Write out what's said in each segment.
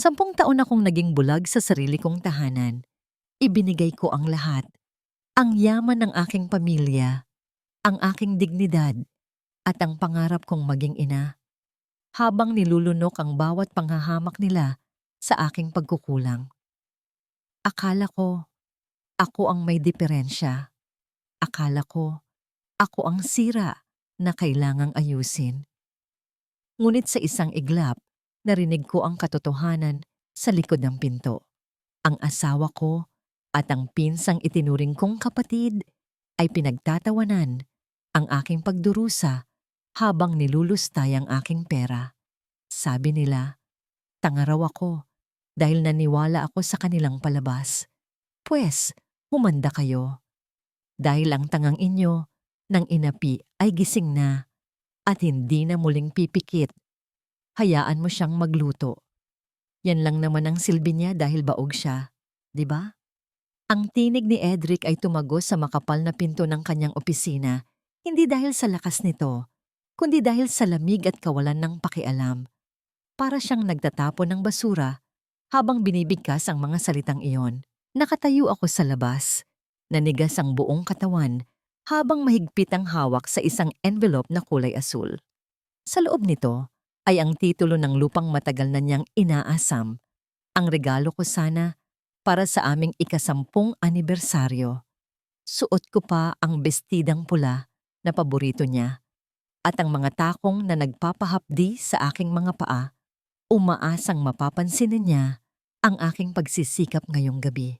10 taon akong naging bulag sa sarili kong tahanan. Ibinigay ko ang lahat. Ang yaman ng aking pamilya, ang aking dignidad, at ang pangarap kong maging ina. Habang nilulunok ang bawat panghahamak nila sa aking pagkukulang. Akala ko, ako ang may diferensya. Akala ko, ako ang sira na kailangang ayusin. Ngunit sa isang iglap, narinig ko ang katotohanan sa likod ng pinto. Ang asawa ko at ang pinsang itinuring kong kapatid ay pinagtatawanan ang aking pagdurusa habang nilulustay ang aking pera. Sabi nila, tanga raw ako dahil naniwala ako sa kanilang palabas. Pwes, humanda kayo. Dahil ang tangang inyo ng inapi ay gising na at hindi na muling pipikit. Hayaan mo siyang magluto. Yan lang naman ang silbi niya dahil baog siya, di ba? Ang tinig ni Edric ay tumagos sa makapal na pinto ng kanyang opisina, hindi dahil sa lakas nito, kundi dahil sa lamig at kawalan ng pakialam. Para siyang nagtatapon ng basura habang binibigkas ang mga salitang iyon. Nakatayo ako sa labas, nanigas ang buong katawan habang mahigpit ang hawak sa isang envelope na kulay asul. Sa loob nito ay ang titulo ng lupang matagal na niyang inaasam. Ang regalo ko sana para sa aming ika-10 anibersaryo. Suot ko pa ang bestidang pula na paborito niya at ang mga takong na nagpapahapdi sa aking mga paa, umaasang mapapansinin niya ang aking pagsisikap ngayong gabi.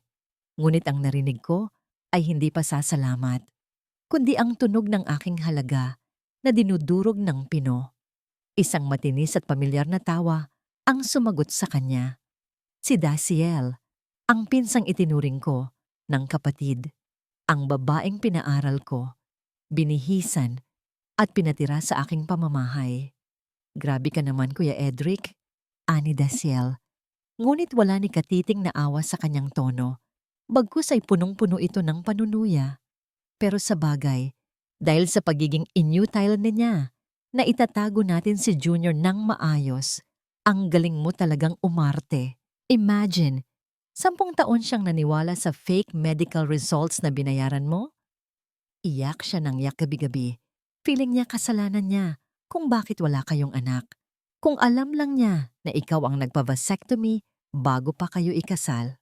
Ngunit ang narinig ko ay hindi pa pasasalamat, kundi ang tunog ng aking halaga na dinudurog ng pino. Isang matinis at pamilyar na tawa ang sumagot sa kanya. Si Daciel, ang pinsang itinuring ko ng kapatid, ang babaeng pinaaral ko, binihisan at pinatira sa aking pamamahay. Grabe ka naman, Kuya Edric, ani Daciel. Ngunit wala ni katiting na awa sa kanyang tono. Bagkus ay punong-puno ito ng panunuya. Pero sa bagay, dahil sa pagiging inutile niya, na itatago natin si Junior ng maayos, ang galing mo talagang umarte. Imagine, 10 taon siyang naniwala sa fake medical results na binayaran mo? Iyak siya ng iyak gabi-gabi. Feeling niya kasalanan niya kung bakit wala kayong anak. Kung alam lang niya na ikaw ang nagpa-vasectomy bago pa kayo ikasal.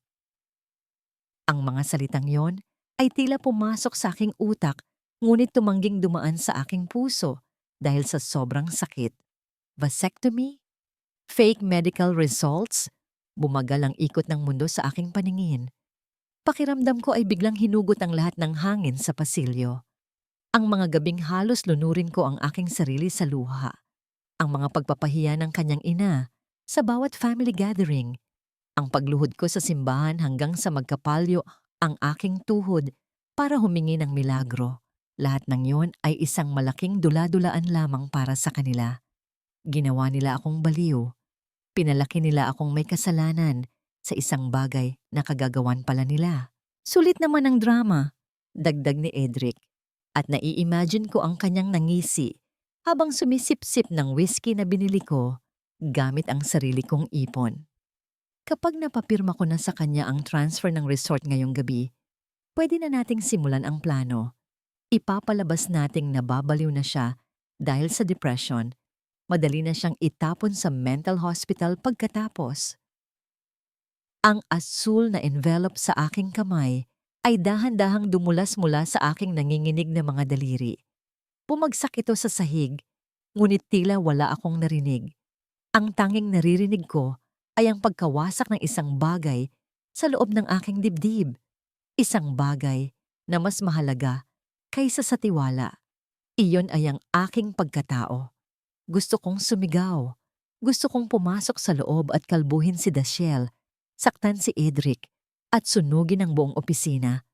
Ang mga salitang yon ay tila pumasok sa aking utak ngunit tumangging dumaan sa aking puso dahil sa sobrang sakit. Vasectomy? Fake medical results? Bumagal ang ikot ng mundo sa aking paningin. Pakiramdam ko ay biglang hinugot ang lahat ng hangin sa pasilyo. Ang mga gabing halos lunurin ko ang aking sarili sa luha. Ang mga pagpapahiya ng kanyang ina sa bawat family gathering. Ang pagluhod ko sa simbahan hanggang sa magkapalyo ang aking tuhod para humingi ng milagro. Lahat ng yon ay isang malaking dula-dulaan lamang para sa kanila. Ginawa nila akong baliw. Pinalaki nila akong may kasalanan sa isang bagay na kagagawan pala nila. Sulit naman ang drama, dagdag ni Edric. At nai-imagine ko ang kanyang nangisi habang sumisip-sip ng whiskey na binili ko gamit ang sarili kong ipon. Kapag napapirma ko na sa kanya ang transfer ng resort ngayong gabi, pwede na nating simulan ang plano. Ipapalabas nating nababaliw na siya dahil sa depression. Madali na siyang itapon sa mental hospital pagkatapos. Ang asul na envelope sa aking kamay ay dahan-dahang dumulas mula sa aking nanginginig na mga daliri. Bumagsak ito sa sahig, ngunit tila wala akong narinig. Ang tanging naririnig ko ay ang pagkawasak ng isang bagay sa loob ng aking dibdib. Isang bagay na mas mahalaga kaysa sa tiwala. Iyon ay ang aking pagkatao. Gusto kong sumigaw. Gusto kong pumasok sa loob at kalbuhin si Daciel, saktan si Edric, at sunugin ang buong opisina.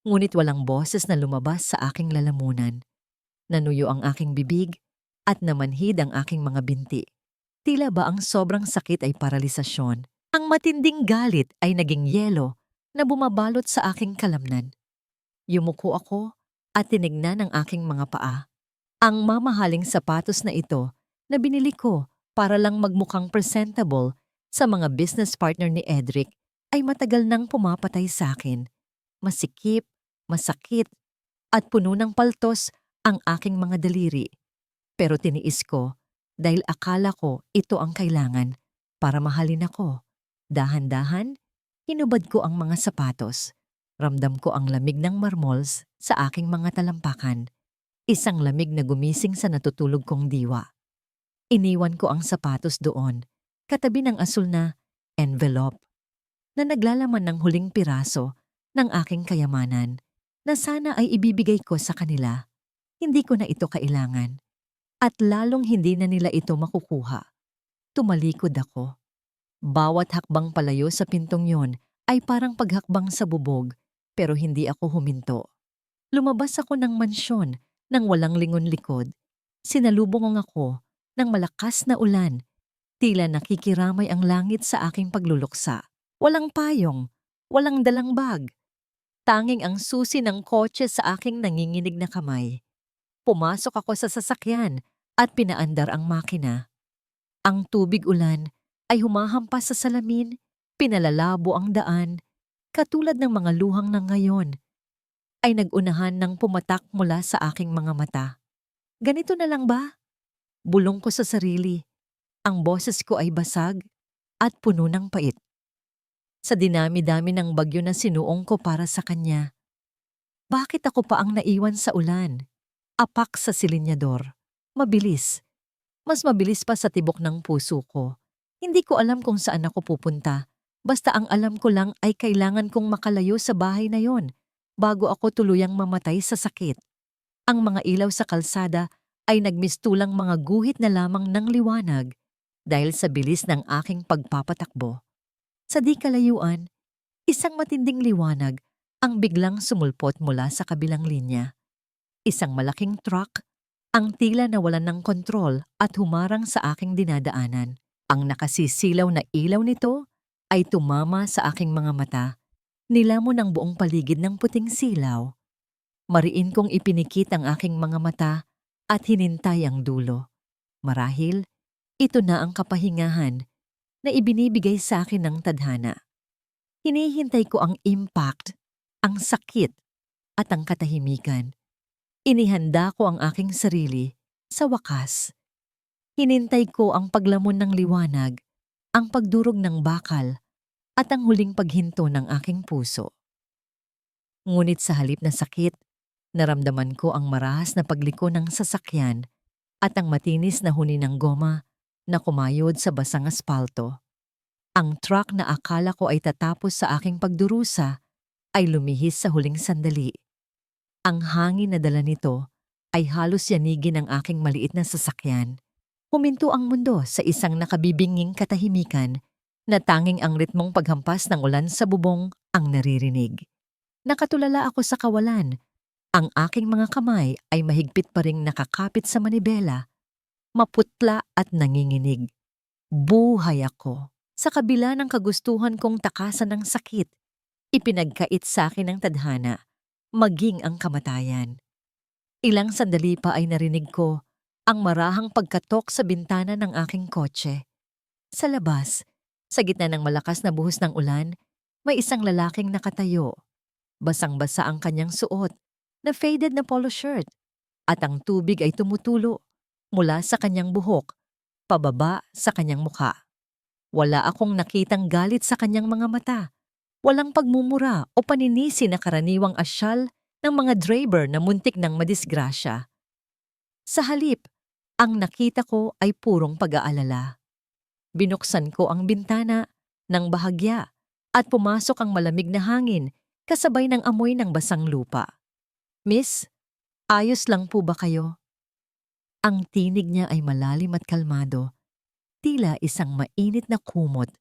Ngunit walang boses na lumabas sa aking lalamunan. Nanuyo ang aking bibig at namanhid ang aking mga binti. Tila ba ang sobrang sakit ay paralisasyon? Ang matinding galit ay naging yelo na bumabalot sa aking kalamnan. Yumuko ako at tinignan ang aking mga paa. Ang mamahaling sapatos na ito na binili ko para lang magmukhang presentable Sa mga business partner ni Edric ay matagal nang pumapatay sa akin. Masikip, masakit, at puno ng paltos ang aking mga daliri. Pero tiniis ko dahil akala ko ito ang kailangan para mahalin ako. Dahan-dahan, hinubad ko ang mga sapatos. Ramdam ko ang lamig ng marmols sa aking mga talampakan. Isang lamig na gumising sa natutulog kong diwa. Iniwan ko ang sapatos doon, katabi ng asul na envelope na naglalaman ng huling piraso ng aking kayamanan na sana ay ibibigay ko sa kanila. Hindi ko na ito kailangan at lalong hindi na nila ito makukuha. Tumalikod ako. Bawat hakbang palayo sa pintong yon ay parang paghakbang sa bubog pero hindi ako huminto. Lumabas ako ng mansyon nang walang lingon likod. Sinalubong ako ng malakas na ulan. Tila nakikiramay ang langit sa aking pagluluksa. Walang payong, walang dalang bag. Tanging ang susi ng kotse sa aking nanginginig na kamay. Pumasok ako sa sasakyan at pinaandar ang makina. Ang tubig ulan ay humahampas sa salamin, pinalalabo ang daan, katulad ng mga luhang ng ngayon, ay nagunahan ng pumatak mula sa aking mga mata. Ganito na lang ba? Bulong ko sa sarili. Ang boses ko ay basag at puno ng pait. Sa dinami-dami ng bagyo na sinuong ko para sa kanya, bakit ako pa ang naiwan sa ulan? Apak sa silinyador. Mabilis. Mas mabilis pa sa tibok ng puso ko. Hindi ko alam kung saan ako pupunta. Basta ang alam ko lang ay kailangan kong makalayo sa bahay na yon bago ako tuluyang mamatay sa sakit. Ang mga ilaw sa kalsada ay nagmistulang mga guhit na lamang ng liwanag dahil sa bilis ng aking pagpapatakbo. Sa di kalayuan, isang matinding liwanag ang biglang sumulpot mula sa kabilang linya. Isang malaking truck, ang tila nawalan ng kontrol at humarang sa aking dinadaanan. Ang nakasisilaw na ilaw nito ay tumama sa aking mga mata. Nilamon ang buong paligid ng puting silaw. Mariin kong ipinikit ang aking mga mata at hinintay ang dulo. Marahil, ito na ang kapahingahan na ibinibigay sa akin ng tadhana. Hinihintay ko ang impact, ang sakit, at ang katahimikan. Inihanda ko ang aking sarili sa wakas. Hinintay ko ang paglamon ng liwanag, ang pagdurog ng bakal, at ang huling paghinto ng aking puso. Ngunit sa halip na sakit, naramdaman ko ang marahas na pagliko ng sasakyan at ang matinis na huni ng goma na kumayod sa basang aspalto. Ang truck na akala ko ay tatapos sa aking pagdurusa ay lumihis sa huling sandali. Ang hangin na dala nito ay halos yanigin ang aking maliit na sasakyan. Huminto ang mundo sa isang nakabibinging katahimikan na tanging ang ritmong paghampas ng ulan sa bubong ang naririnig. Nakatulala ako sa kawalan. Ang aking mga kamay ay mahigpit pa ring nakakapit sa manibela, maputla at nanginginig. Buhay ako. Sa kabila ng kagustuhan kong takasan ng sakit, ipinagkait sa akin ng tadhana, maging ang kamatayan. Ilang sandali pa ay narinig ko ang marahang pagkatok sa bintana ng aking kotse. Sa labas, sa gitna ng malakas na buhos ng ulan, may isang lalaking nakatayo. Basang-basa ang kanyang suot na faded na polo shirt at ang tubig ay tumutulo mula sa kanyang buhok, pababa sa kanyang mukha. Wala akong nakitang galit sa kanyang mga mata. Walang pagmumura o paninisi na karaniwang asyal ng mga driver na muntik ng madisgrasya. Sa halip, ang nakita ko ay purong pag-aalala. Binuksan ko ang bintana ng bahagya at pumasok ang malamig na hangin kasabay ng amoy ng basang lupa. "Miss, ayos lang po ba kayo?" Ang tinig niya ay malalim at kalmado, tila isang mainit na kumot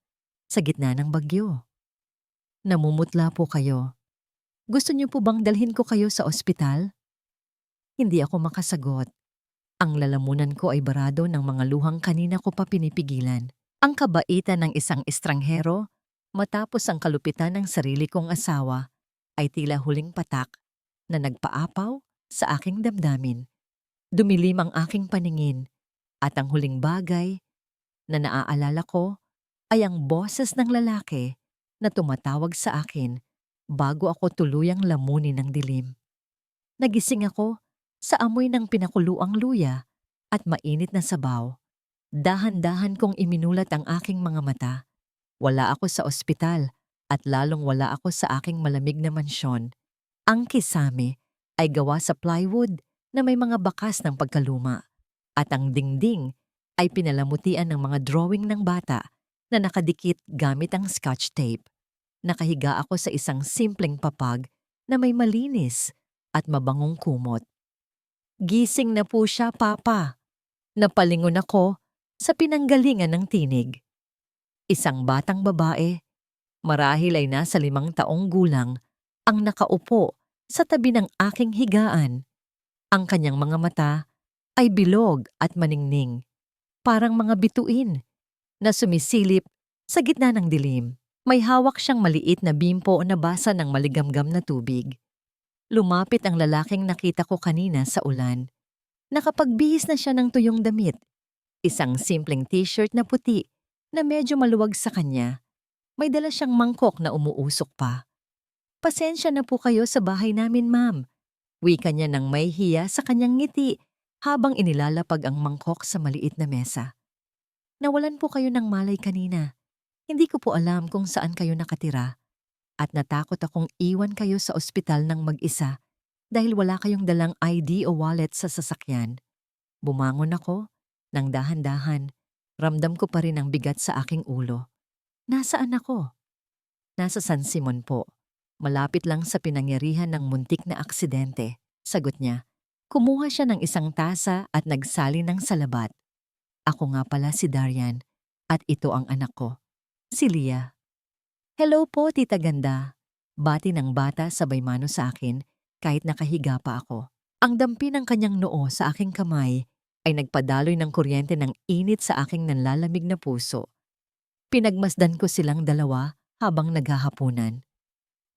sa gitna ng bagyo. "Namumutla po kayo. Gusto niyo po bang dalhin ko kayo sa ospital?" Hindi ako makasagot. Ang lalamunan ko ay barado ng mga luhang kanina ko pa pinipigilan. Ang kabaitan ng isang estranghero matapos ang kalupitan ng sarili kong asawa ay tila huling patak na nagpaapaw sa aking damdamin. Dumilim ang aking paningin at ang huling bagay na naaalala ko ay ang boses ng lalaki na tumatawag sa akin bago ako tuluyang lamunin ng dilim. Nagising ako sa amoy ng pinakuluang luya at mainit na sabaw. Dahan-dahan kong iminulat ang aking mga mata. Wala ako sa ospital at lalong wala ako sa aking malamig na mansyon. Ang kisame ay gawa sa plywood na may mga bakas ng pagkaluma at ang dingding ay pinalamutian ng mga drawing ng bata na nakadikit gamit ang scotch tape. Nakahiga ako sa isang simpleng papag na may malinis at mabangong kumot. Gising na po siya, Papa. Napalingon ako sa pinanggalingan ng tinig. Isang batang babae, marahil ay nasa 5 taong gulang, ang nakaupo sa tabi ng aking higaan. Ang kanyang mga mata ay bilog at maningning, parang mga bituin na sumisilip sa gitna ng dilim. May hawak siyang maliit na bimpo na basa ng maligamgam na tubig. Lumapit ang lalaking nakita ko kanina sa ulan. Nakapagbihis na siya ng tuyong damit. Isang simpleng t-shirt na puti na medyo maluwag sa kanya. May dala siyang mangkok na umuusok pa. Pasensya na po kayo sa bahay namin, ma'am. Wika niya ng may hiya sa kanyang ngiti habang inilalapag ang mangkok sa maliit na mesa. Nawalan po kayo ng malay kanina. Hindi ko po alam kung saan kayo nakatira at natakot akong iwan kayo sa ospital ng mag-isa dahil wala kayong dalang ID o wallet sa sasakyan. Bumangon ako nang dahan-dahan. Ramdam ko pa rin ang bigat sa aking ulo. Nasaan ako? Nasa San Simon po. Malapit lang sa pinangyarihan ng muntik na aksidente, sagot niya. Kumuha siya ng isang tasa at nagsali ng salabat. Ako nga pala si Darian at ito ang anak ko, si Leah. Hello po, Tita Ganda. Bati ng bata sabay mano sa akin kahit nakahiga pa ako. Ang dampi ng kanyang noo sa aking kamay ay nagpadaloy ng kuryente ng init sa aking nanlalamig na puso. Pinagmasdan ko silang dalawa habang naghahapunan.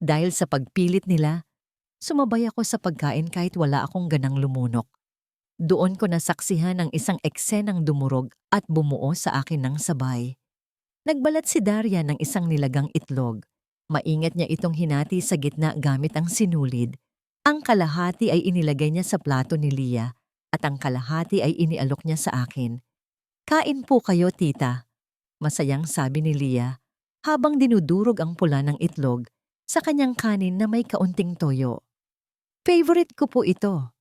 Dahil sa pagpilit nila, sumabay ako sa pagkain kahit wala akong ganang lumunok. Doon ko nasaksihan ang isang eksenang dumurog at bumuo sa akin ng sabay. Nagbalat si Darian ng isang nilagang itlog. Maingat niya itong hinati sa gitna gamit ang sinulid. Ang kalahati ay inilagay niya sa plato ni Leah at ang kalahati ay inialok niya sa akin. Kain po kayo, tita. Masayang sabi ni Leah habang dinudurog ang pula ng itlog sa kanyang kanin na may kaunting toyo. Favorite ko po ito.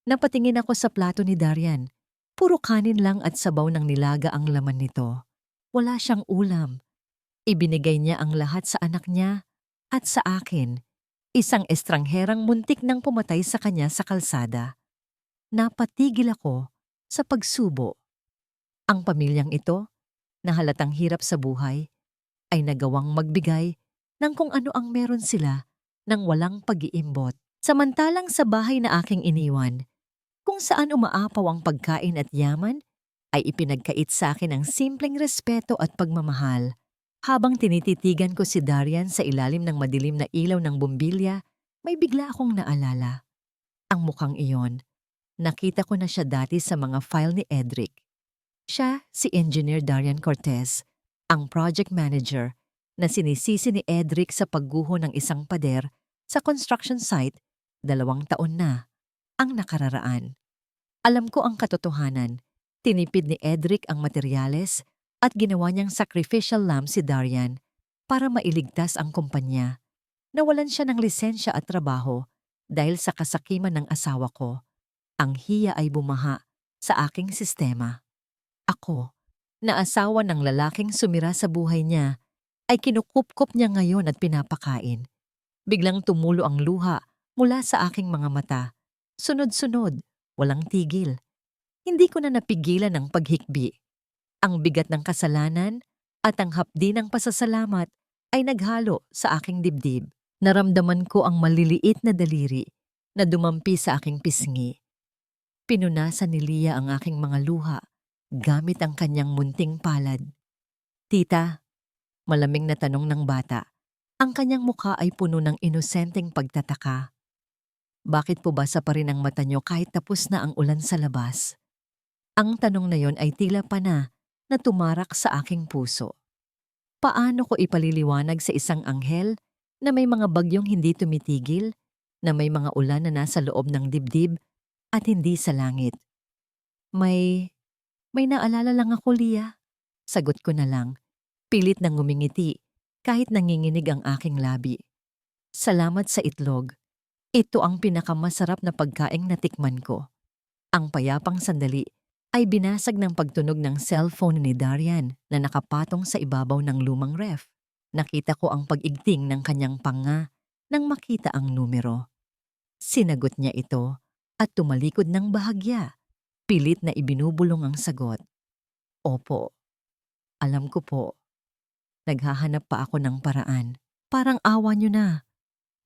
Napatingin ako sa plato ni Darian. Puro kanin lang at sabaw ng nilaga ang laman nito. Wala siyang ulam. Ibinigay niya ang lahat sa anak niya at sa akin. Isang estrangherang muntik nang pumatay sa kanya sa kalsada. Napatigil ako sa pagsubo. Ang pamilyang ito, na halatang hirap sa buhay, ay nagawang magbigay ng kung ano ang meron sila nang walang pag-iimbot. Samantalang sa bahay na aking iniwan, kung saan umaapaw ang pagkain at yaman, ay ipinagkait sa akin ang simpleng respeto at pagmamahal. Habang tinititigan ko si Darian sa ilalim ng madilim na ilaw ng bumbilya, may bigla akong naalala. Ang mukhang iyon, nakita ko na siya dati sa mga file ni Edric. Siya si Engineer Darian Cortez, ang project manager na sinisisi ni Edric sa pagguho ng isang pader sa construction site 2 taon na ang nakararaan. Alam ko ang katotohanan. Tinipid ni Edric ang materyales at ginawa niyang sacrificial lamb si Darian para mailigtas ang kumpanya. Nawalan siya ng lisensya at trabaho dahil sa kasakiman ng asawa ko. Ang hiya ay bumaha sa aking sistema. Ako, na asawa ng lalaking sumira sa buhay niya, ay kinukupkop niya ngayon at pinapakain. Biglang tumulo ang luha mula sa aking mga mata. Sunod-sunod, walang tigil. Hindi ko na napigilan ang paghikbi. Ang bigat ng kasalanan at ang hapdi ng pasasalamat ay naghalo sa aking dibdib. Naramdaman ko ang maliliit na daliri na dumampi sa aking pisngi. Pinunasan ni Leah ang aking mga luha gamit ang kanyang munting palad. Tita, malamig na tanong ng bata. Ang kanyang mukha ay puno ng inosenteng pagtataka. Bakit po basa pa rin ang mata niyo kahit tapos na ang ulan sa labas? Ang tanong na yon ay tila pana na tumarak sa aking puso. Paano ko ipaliliwanag sa isang anghel na may mga bagyong hindi tumitigil, na may mga ulan na nasa loob ng dibdib at hindi sa langit? May, may naalala lang ako, Lia. Sagot ko na lang, pilit na ngumingiti kahit nanginginig ang aking labi. Salamat sa itlog. Ito ang pinakamasarap na pagkaing natikman ko. Ang payapang sandali ay binasag ng pagtunog ng cellphone ni Darian na nakapatong sa ibabaw ng lumang ref. Nakita ko ang pag-igting ng kanyang panga nang makita ang numero. Sinagot niya ito at tumalikod ng bahagya. Pilit na ibinubulong ang sagot. Opo, alam ko po. Naghahanap pa ako ng paraan. Parang awa niyo na.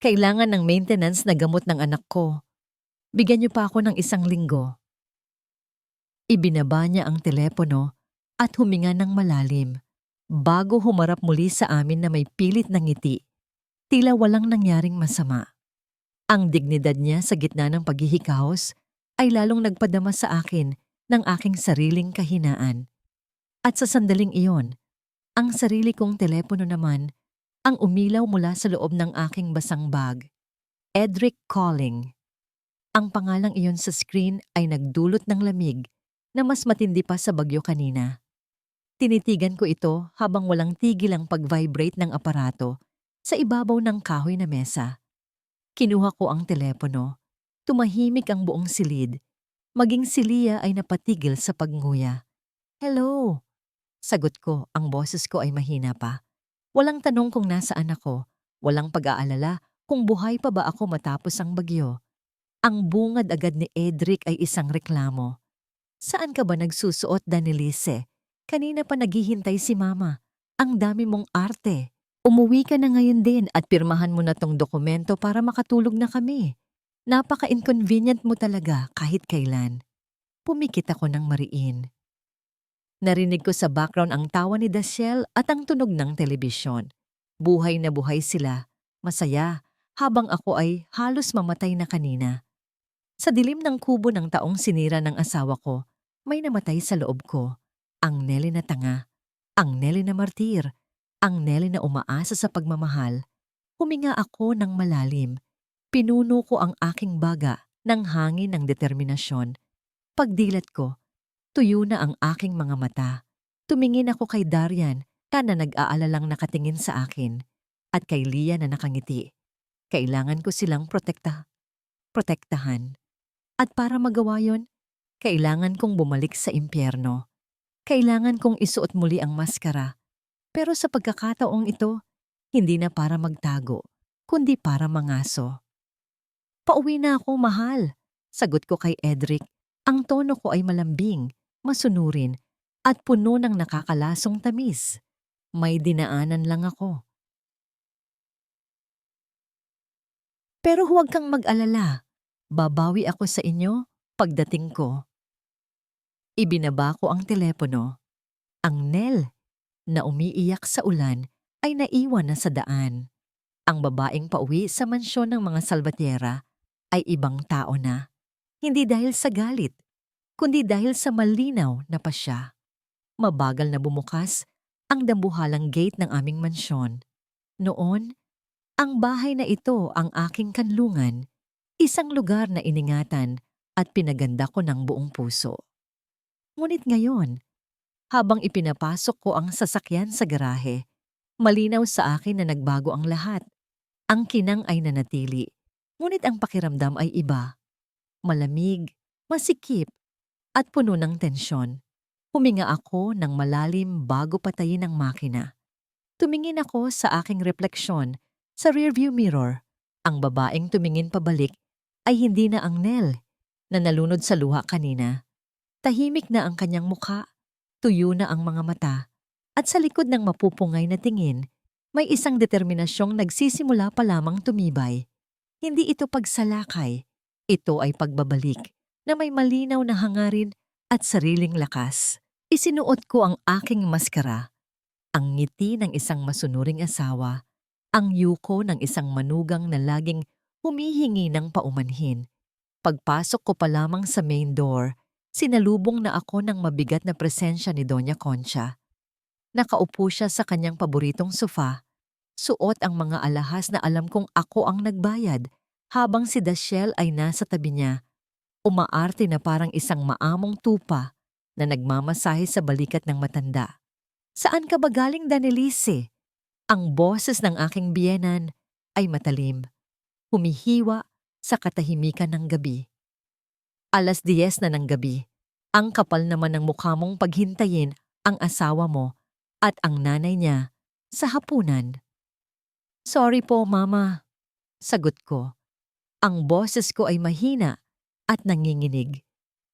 Kailangan ng maintenance na gamot ng anak ko. Bigyan niyo pa ako ng 1 linggo. Ibinaba niya ang telepono at huminga ng malalim bago humarap muli sa amin na may pilit na ngiti. Tila walang nangyaring masama. Ang dignidad niya sa gitna ng paghihikahos ay lalong nagpadama sa akin ng aking sariling kahinaan. At sa sandaling iyon, ang sarili kong telepono naman ang umilaw mula sa loob ng aking basang bag. Edric calling. Ang pangalang iyon sa screen ay nagdulot ng lamig na mas matindi pa sa bagyo kanina. Tinitigan ko ito habang walang tigil ang pag-vibrate ng aparato sa ibabaw ng kahoy na mesa. Kinuha ko ang telepono. Tumahimik ang buong silid. Maging si Lia ay napatigil sa pagnguya. Hello! Sagot ko, ang boses ko ay mahina pa. Walang tanong kung nasaan ako. Walang pag-aalala kung buhay pa ba ako matapos ang bagyo. Ang bungad agad ni Edric ay isang reklamo. Saan ka ba nagsusuot, Danilise? Kanina pa naghihintay si Mama. Ang dami mong arte. Umuwi ka na ngayon din at pirmahan mo na tong dokumento para makatulog na kami. Napaka-inconvenient mo talaga kahit kailan. Pumikit ako ng mariin. Narinig ko sa background ang tawa ni Dashiell at ang tunog ng telebisyon. Buhay na buhay sila, masaya, habang ako ay halos mamatay na kanina. Sa dilim ng kubo ng taong sinira ng asawa ko, may namatay sa loob ko. Ang Nelly na tanga, ang Nelly na martir, ang Nelly na umaasa sa pagmamahal. Huminga ako ng malalim. Pinuno ko ang aking baga ng hangin ng determinasyon. Pagdilat ko, tuyo na ang aking mga mata. Tumingin ako kay Darian na nag-aalalang nakatingin sa akin at kay Lia na nakangiti. Kailangan ko silang protektahan. At para magawa yon, kailangan kong bumalik sa impyerno. Kailangan kong isuot muli ang maskara. Pero sa pagkakataong ito, hindi na para magtago, kundi para mangaso. Pauwi na ako, mahal. Sagot ko kay Edric. Ang tono ko ay malambing, masunurin, at puno ng nakakalasong tamis. May dinaanan lang ako. Pero huwag kang mag-alala. Babawi ako sa inyo pagdating ko. Ibinaba ko ang telepono. Ang Nel na umiiyak sa ulan ay naiwan na sa daan. Ang babaeng pauwi sa mansyon ng mga Salvatierra ay ibang tao na. Hindi dahil sa galit, kundi dahil sa malinaw na pasya. Mabagal na bumukas ang dambuhalang gate ng aming mansyon. Noon, ang bahay na ito ang aking kanlungan. Isang lugar na iningatan at pinaganda ko ng buong puso. Ngunit ngayon, habang ipinapasok ko ang sasakyan sa garahe, malinaw sa akin na nagbago ang lahat. Ang kinang ay nanatili, ngunit ang pakiramdam ay iba. Malamig, masikip, at puno ng tensyon. Huminga ako ng malalim bago patayin ang makina. Tumingin ako sa aking refleksyon sa rearview mirror. Ang babaeng tumingin pabalik ay hindi na ang Nel na nalunod sa luha kanina. Tahimik na ang kanyang mukha, tuyo na ang mga mata, at sa likod ng mapupungay na tingin, may isang determinasyong nagsisimula pa lamang tumibay. Hindi ito pagsalakay, ito ay pagbabalik na may malinaw na hangarin at sariling lakas. Isinuot ko ang aking maskara, ang ngiti ng isang masunuring asawa, ang yuko ng isang manugang na laging humihingi ng paumanhin. Pagpasok ko pa lamang sa main door, sinalubong na ako ng mabigat na presensya ni Doña Concha. Nakaupo siya sa kanyang paboritong sofa, suot ang mga alahas na alam kong ako ang nagbayad, habang si Dashiell ay nasa tabi niya, umaarte na parang isang maamong tupa na nagmamasahe sa balikat ng matanda. Saan ka ba galing, Danelise? Ang boses ng aking biyenan ay matalim, humihiwa sa katahimikan ng gabi. 10:00 na ng gabi. Ang kapal naman ng mukha mong paghintayin ang asawa mo at ang nanay niya sa hapunan. Sorry po, Mama. Sagot ko. Ang boses ko ay mahina at nanginginig.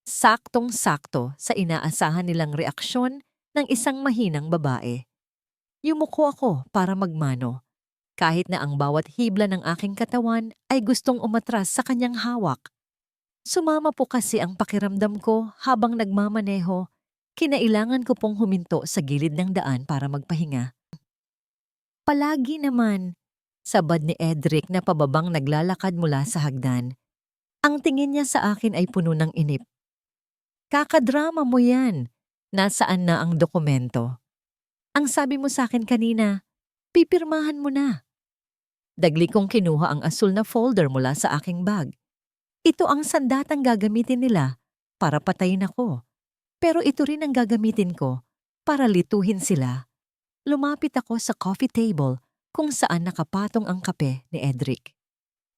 Saktong-sakto sa inaasahan nilang reaksyon ng isang mahinang babae. Yumuko ako para magmano, kahit na ang bawat hibla ng aking katawan ay gustong umatras sa kanyang hawak. Sumama po kasi ang pakiramdam ko habang nagmamaneho, kinailangan ko pong huminto sa gilid ng daan para magpahinga. Palagi naman, sabad ni Edric na pababang naglalakad mula sa hagdan. Ang tingin niya sa akin ay puno ng inip. Kakadrama mo yan. Nasaan na ang dokumento? Ang sabi mo sa akin kanina, pipirmahan mo na. Dagli kong kinuha ang asul na folder mula sa aking bag. Ito ang sandatang gagamitin nila para patayin ako. Pero ito rin ang gagamitin ko para lituhin sila. Lumapit ako sa coffee table kung saan nakapatong ang kape ni Edric.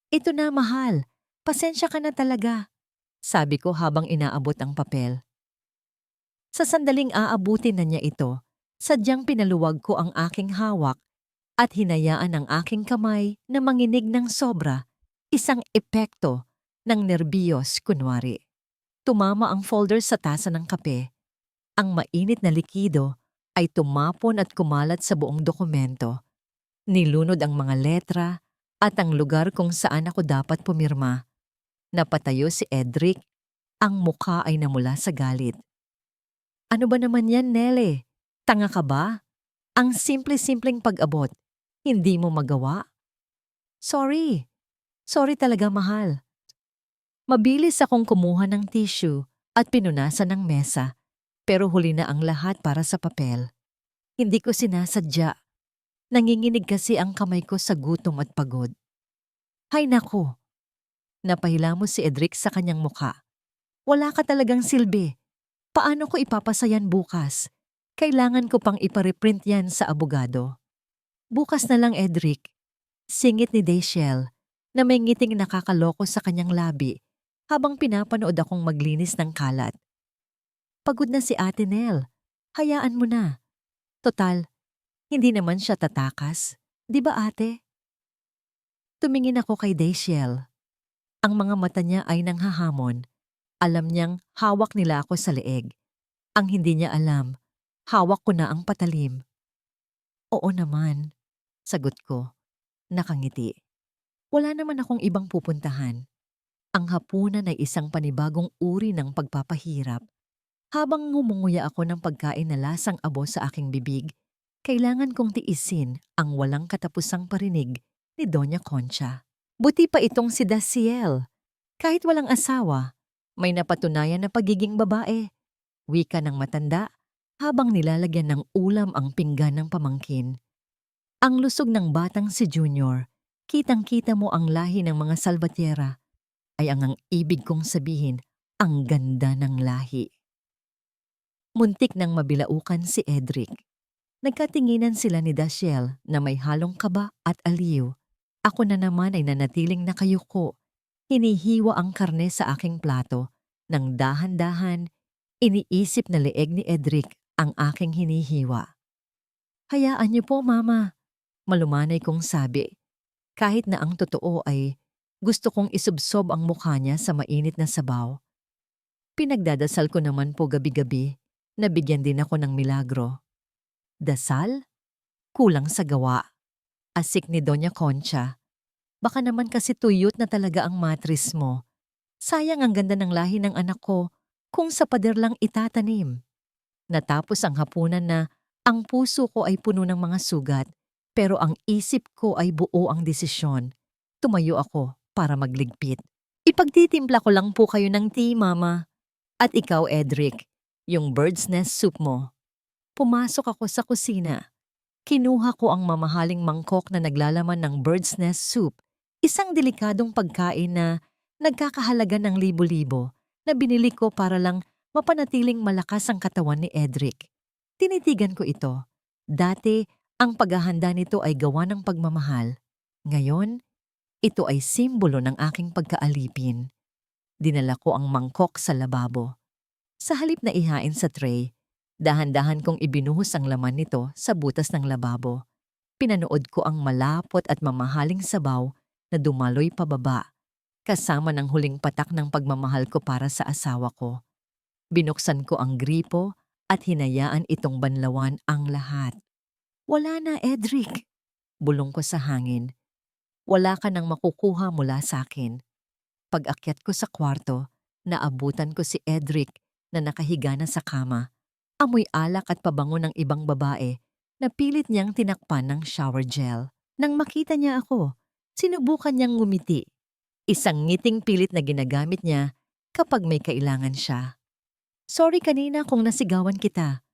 Ito na, mahal. Pasensya ka na talaga, sabi ko habang inaabot ang papel. Sa sandaling aabutin na niya ito, sadyang pinaluwag ko ang aking hawak at hinayaan ang aking kamay na manginig ng sobra, isang epekto ng nerbiyos kunwari. Tumama ang folder sa tasa ng kape. Ang mainit na likido ay tumapon at kumalat sa buong dokumento. Nilunod ang mga letra at ang lugar kung saan ako dapat pumirma. Napatayo si Edric, ang mukha ay namula sa galit. Ano ba naman yan, Nele? Tanga ka ba? Ang simple-simpleng pag-abot, hindi mo magawa? Sorry. Sorry talaga, mahal. Mabilis akong kumuha ng tissue at pinunasan ng mesa, pero huli na ang lahat para sa papel. Hindi ko sinasadya. Nanginginig kasi ang kamay ko sa gutom at pagod. Hay nako! Napahilamos si Edric sa kanyang mukha. Wala ka talagang silbi. Paano ko ipapasayan bukas? Kailangan ko pang ipareprint yan sa abogado. Bukas na lang, Edric. Singit ni Dashiell na may ngiting nakakaloko sa kanyang labi habang pinapanood akong maglinis ng kalat. Pagod na si Ate Nel. Hayaan mo na. Total, hindi naman siya tatakas. Di ba, ate? Tumingin ako kay Dashiell. Ang mga mata niya ay nanghahamon. Alam niyang hawak nila ako sa leeg. Ang hindi niya alam, hawak ko na ang patalim. Oo naman, sagot ko. Nakangiti. Wala naman akong ibang pupuntahan. Ang hapunan ay isang panibagong uri ng pagpapahirap. Habang ngumunguya ako ng pagkain na lasang abo sa aking bibig, kailangan kong tiisin ang walang katapusang parinig ni Doña Concha. Buti pa itong si Dashiell. Kahit walang asawa, may napatunayan na pagiging babae. Wika ng matanda habang nilalagyan ng ulam ang pinggan ng pamangkin. Ang lusog ng batang si Junior, kitang-kita mo ang lahi ng mga Salvatierra, ay ang ibig kong sabihin, ang ganda ng lahi. Muntik nang mabilaukan si Edric. Nagkatinginan sila ni Dashiell na may halong kaba at aliw. Ako na naman ay nanatiling nakayuko. Hinihiwa ang karne sa aking plato. Nang dahan-dahan, iniisip na leeg ni Edric ang aking hinihiwa. Hayaan niyo po, Mama. Malumanay kong sabi. Kahit na ang totoo ay gusto kong isubsob ang mukha niya sa mainit na sabaw. Pinagdadasal ko naman po gabi-gabi na bigyan din ako ng milagro. Dasal? Kulang sa gawa. Asik ni Doña Concha. Baka naman kasi tuyot na talaga ang matris mo. Sayang ang ganda ng lahi ng anak ko kung sa pader lang itatanim. Natapos ang hapunan na ang puso ko ay puno ng mga sugat, pero ang isip ko ay buo ang desisyon. Tumayo ako para magligpit. Ipagtitimpla ko lang po kayo ng tea, Mama. At ikaw, Edric, yung bird's nest soup mo. Pumasok ako sa kusina. Kinuha ko ang mamahaling mangkok na naglalaman ng bird's nest soup, isang delikadong pagkain na nagkakahalaga ng libo-libo na binili ko para lang mapanatiling malakas ang katawan ni Edric. Tinitigan ko ito. Dati, ang paghahanda nito ay gawa ng pagmamahal. Ngayon, ito ay simbolo ng aking pagkaalipin. Dinala ko ang mangkok sa lababo. Sa halip na ihain sa tray, dahan-dahan kong ibinuhos ang laman nito sa butas ng lababo. Pinanood ko ang malapot at mamahaling sabaw na dumaloy pababa, kasama ng huling patak ng pagmamahal ko para sa asawa ko. Binuksan ko ang gripo at hinayaan itong banlawan ang lahat. Wala na, Edric. Bulong ko sa hangin. Wala ka nang makukuha mula sa akin. Pag-akyat ko sa kwarto, naabutan ko si Edric na nakahiga na sa kama. Amoy alak at pabango ng ibang babae na pilit niyang tinakpan ng shower gel. Nang makita niya ako, sinubukan niyang ngumiti. Isang ngiting pilit na ginagamit niya kapag may kailangan siya. Sorry kanina kung nasigawan kita,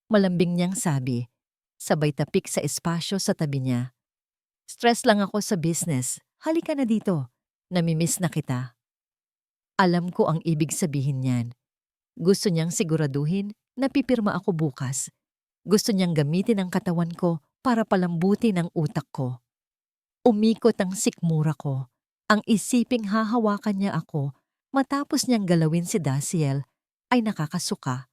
malambing niyang sabi, sabay tapik sa espasyo sa tabi niya. Stress lang ako sa business, halika na dito, namimiss na kita. Alam ko ang ibig sabihin niyan. Gusto niyang siguraduhin na pipirma ako bukas. Gusto niyang gamitin ang katawan ko para palambutin ang utak ko. Umikot ang sikmura ko. Ang isiping hahawakan niya ako matapos niyang galawin si Daciel ay nakakasuka.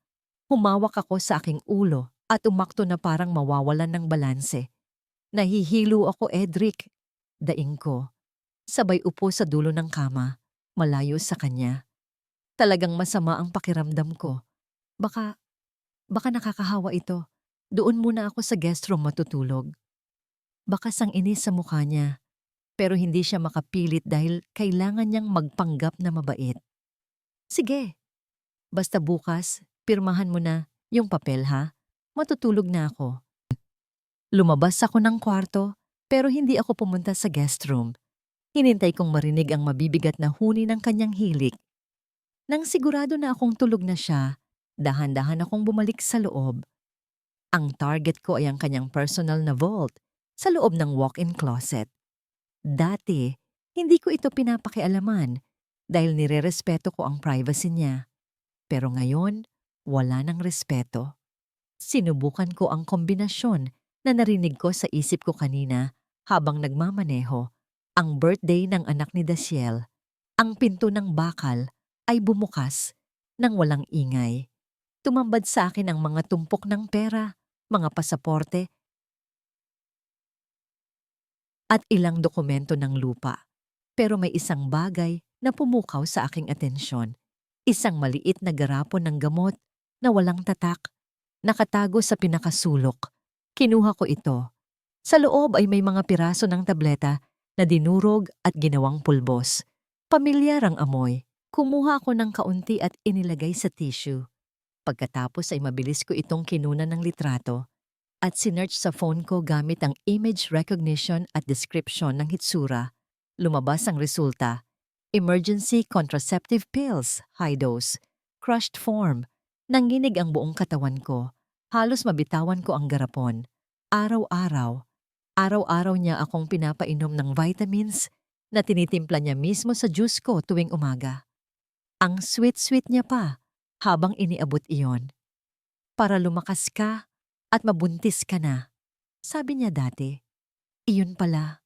Humawak ako sa aking ulo at umakto na parang mawawalan ng balanse. Nahihilo ako, Edric. Daing ko. Sabay upo sa dulo ng kama, malayo sa kanya. Talagang masama ang pakiramdam ko. Baka nakakahawa ito. Doon muna ako sa guest room matutulog. Bakas ang inis sa mukha niya, pero hindi siya makapilit dahil kailangan niyang magpanggap na mabait. Sige, basta bukas, pirmahan mo na yung papel ha. Matutulog na ako. Lumabas ako ng kwarto, pero hindi ako pumunta sa guest room. Hinintay kong marinig ang mabibigat na huni ng kanyang hilik. Nang sigurado na akong tulog na siya, dahan-dahan akong bumalik sa loob. Ang target ko ay ang kanyang personal na vault sa loob ng walk-in closet. Dati, hindi ko ito pinapakialaman dahil nirerespeto ko ang privacy niya. Pero ngayon, wala nang respeto. Sinubukan ko ang kombinasyon na narinig ko sa isip ko kanina habang nagmamaneho, ang birthday ng anak ni Daciel. Ang pinto ng bakal ay bumukas nang walang ingay. Tumambad sa akin ang mga tumpok ng pera, mga pasaporte, at ilang dokumento ng lupa. Pero may isang bagay na pumukaw sa aking atensyon. Isang maliit na garapon ng gamot na walang tatak, nakatago sa pinakasulok. Kinuha ko ito. Sa loob ay may mga piraso ng tableta na dinurog at ginawang pulbos. Pamilyar ang amoy. Kumuha ako ng kaunti at inilagay sa tissue. Pagkatapos ay mabilis ko itong kinuna ng litrato at sinearch sa phone ko gamit ang image recognition at description ng hitsura. Lumabas ang resulta. Emergency contraceptive pills, high dose, crushed form. Nanginig ang buong katawan ko. Halos mabitawan ko ang garapon. Araw-araw niya akong pinapainom ng vitamins na tinitimpla niya mismo sa juice ko tuwing umaga. Ang sweet-sweet niya pa habang iniabot iyon. Para lumakas ka at mabuntis ka na. Sabi niya dati, iyon pala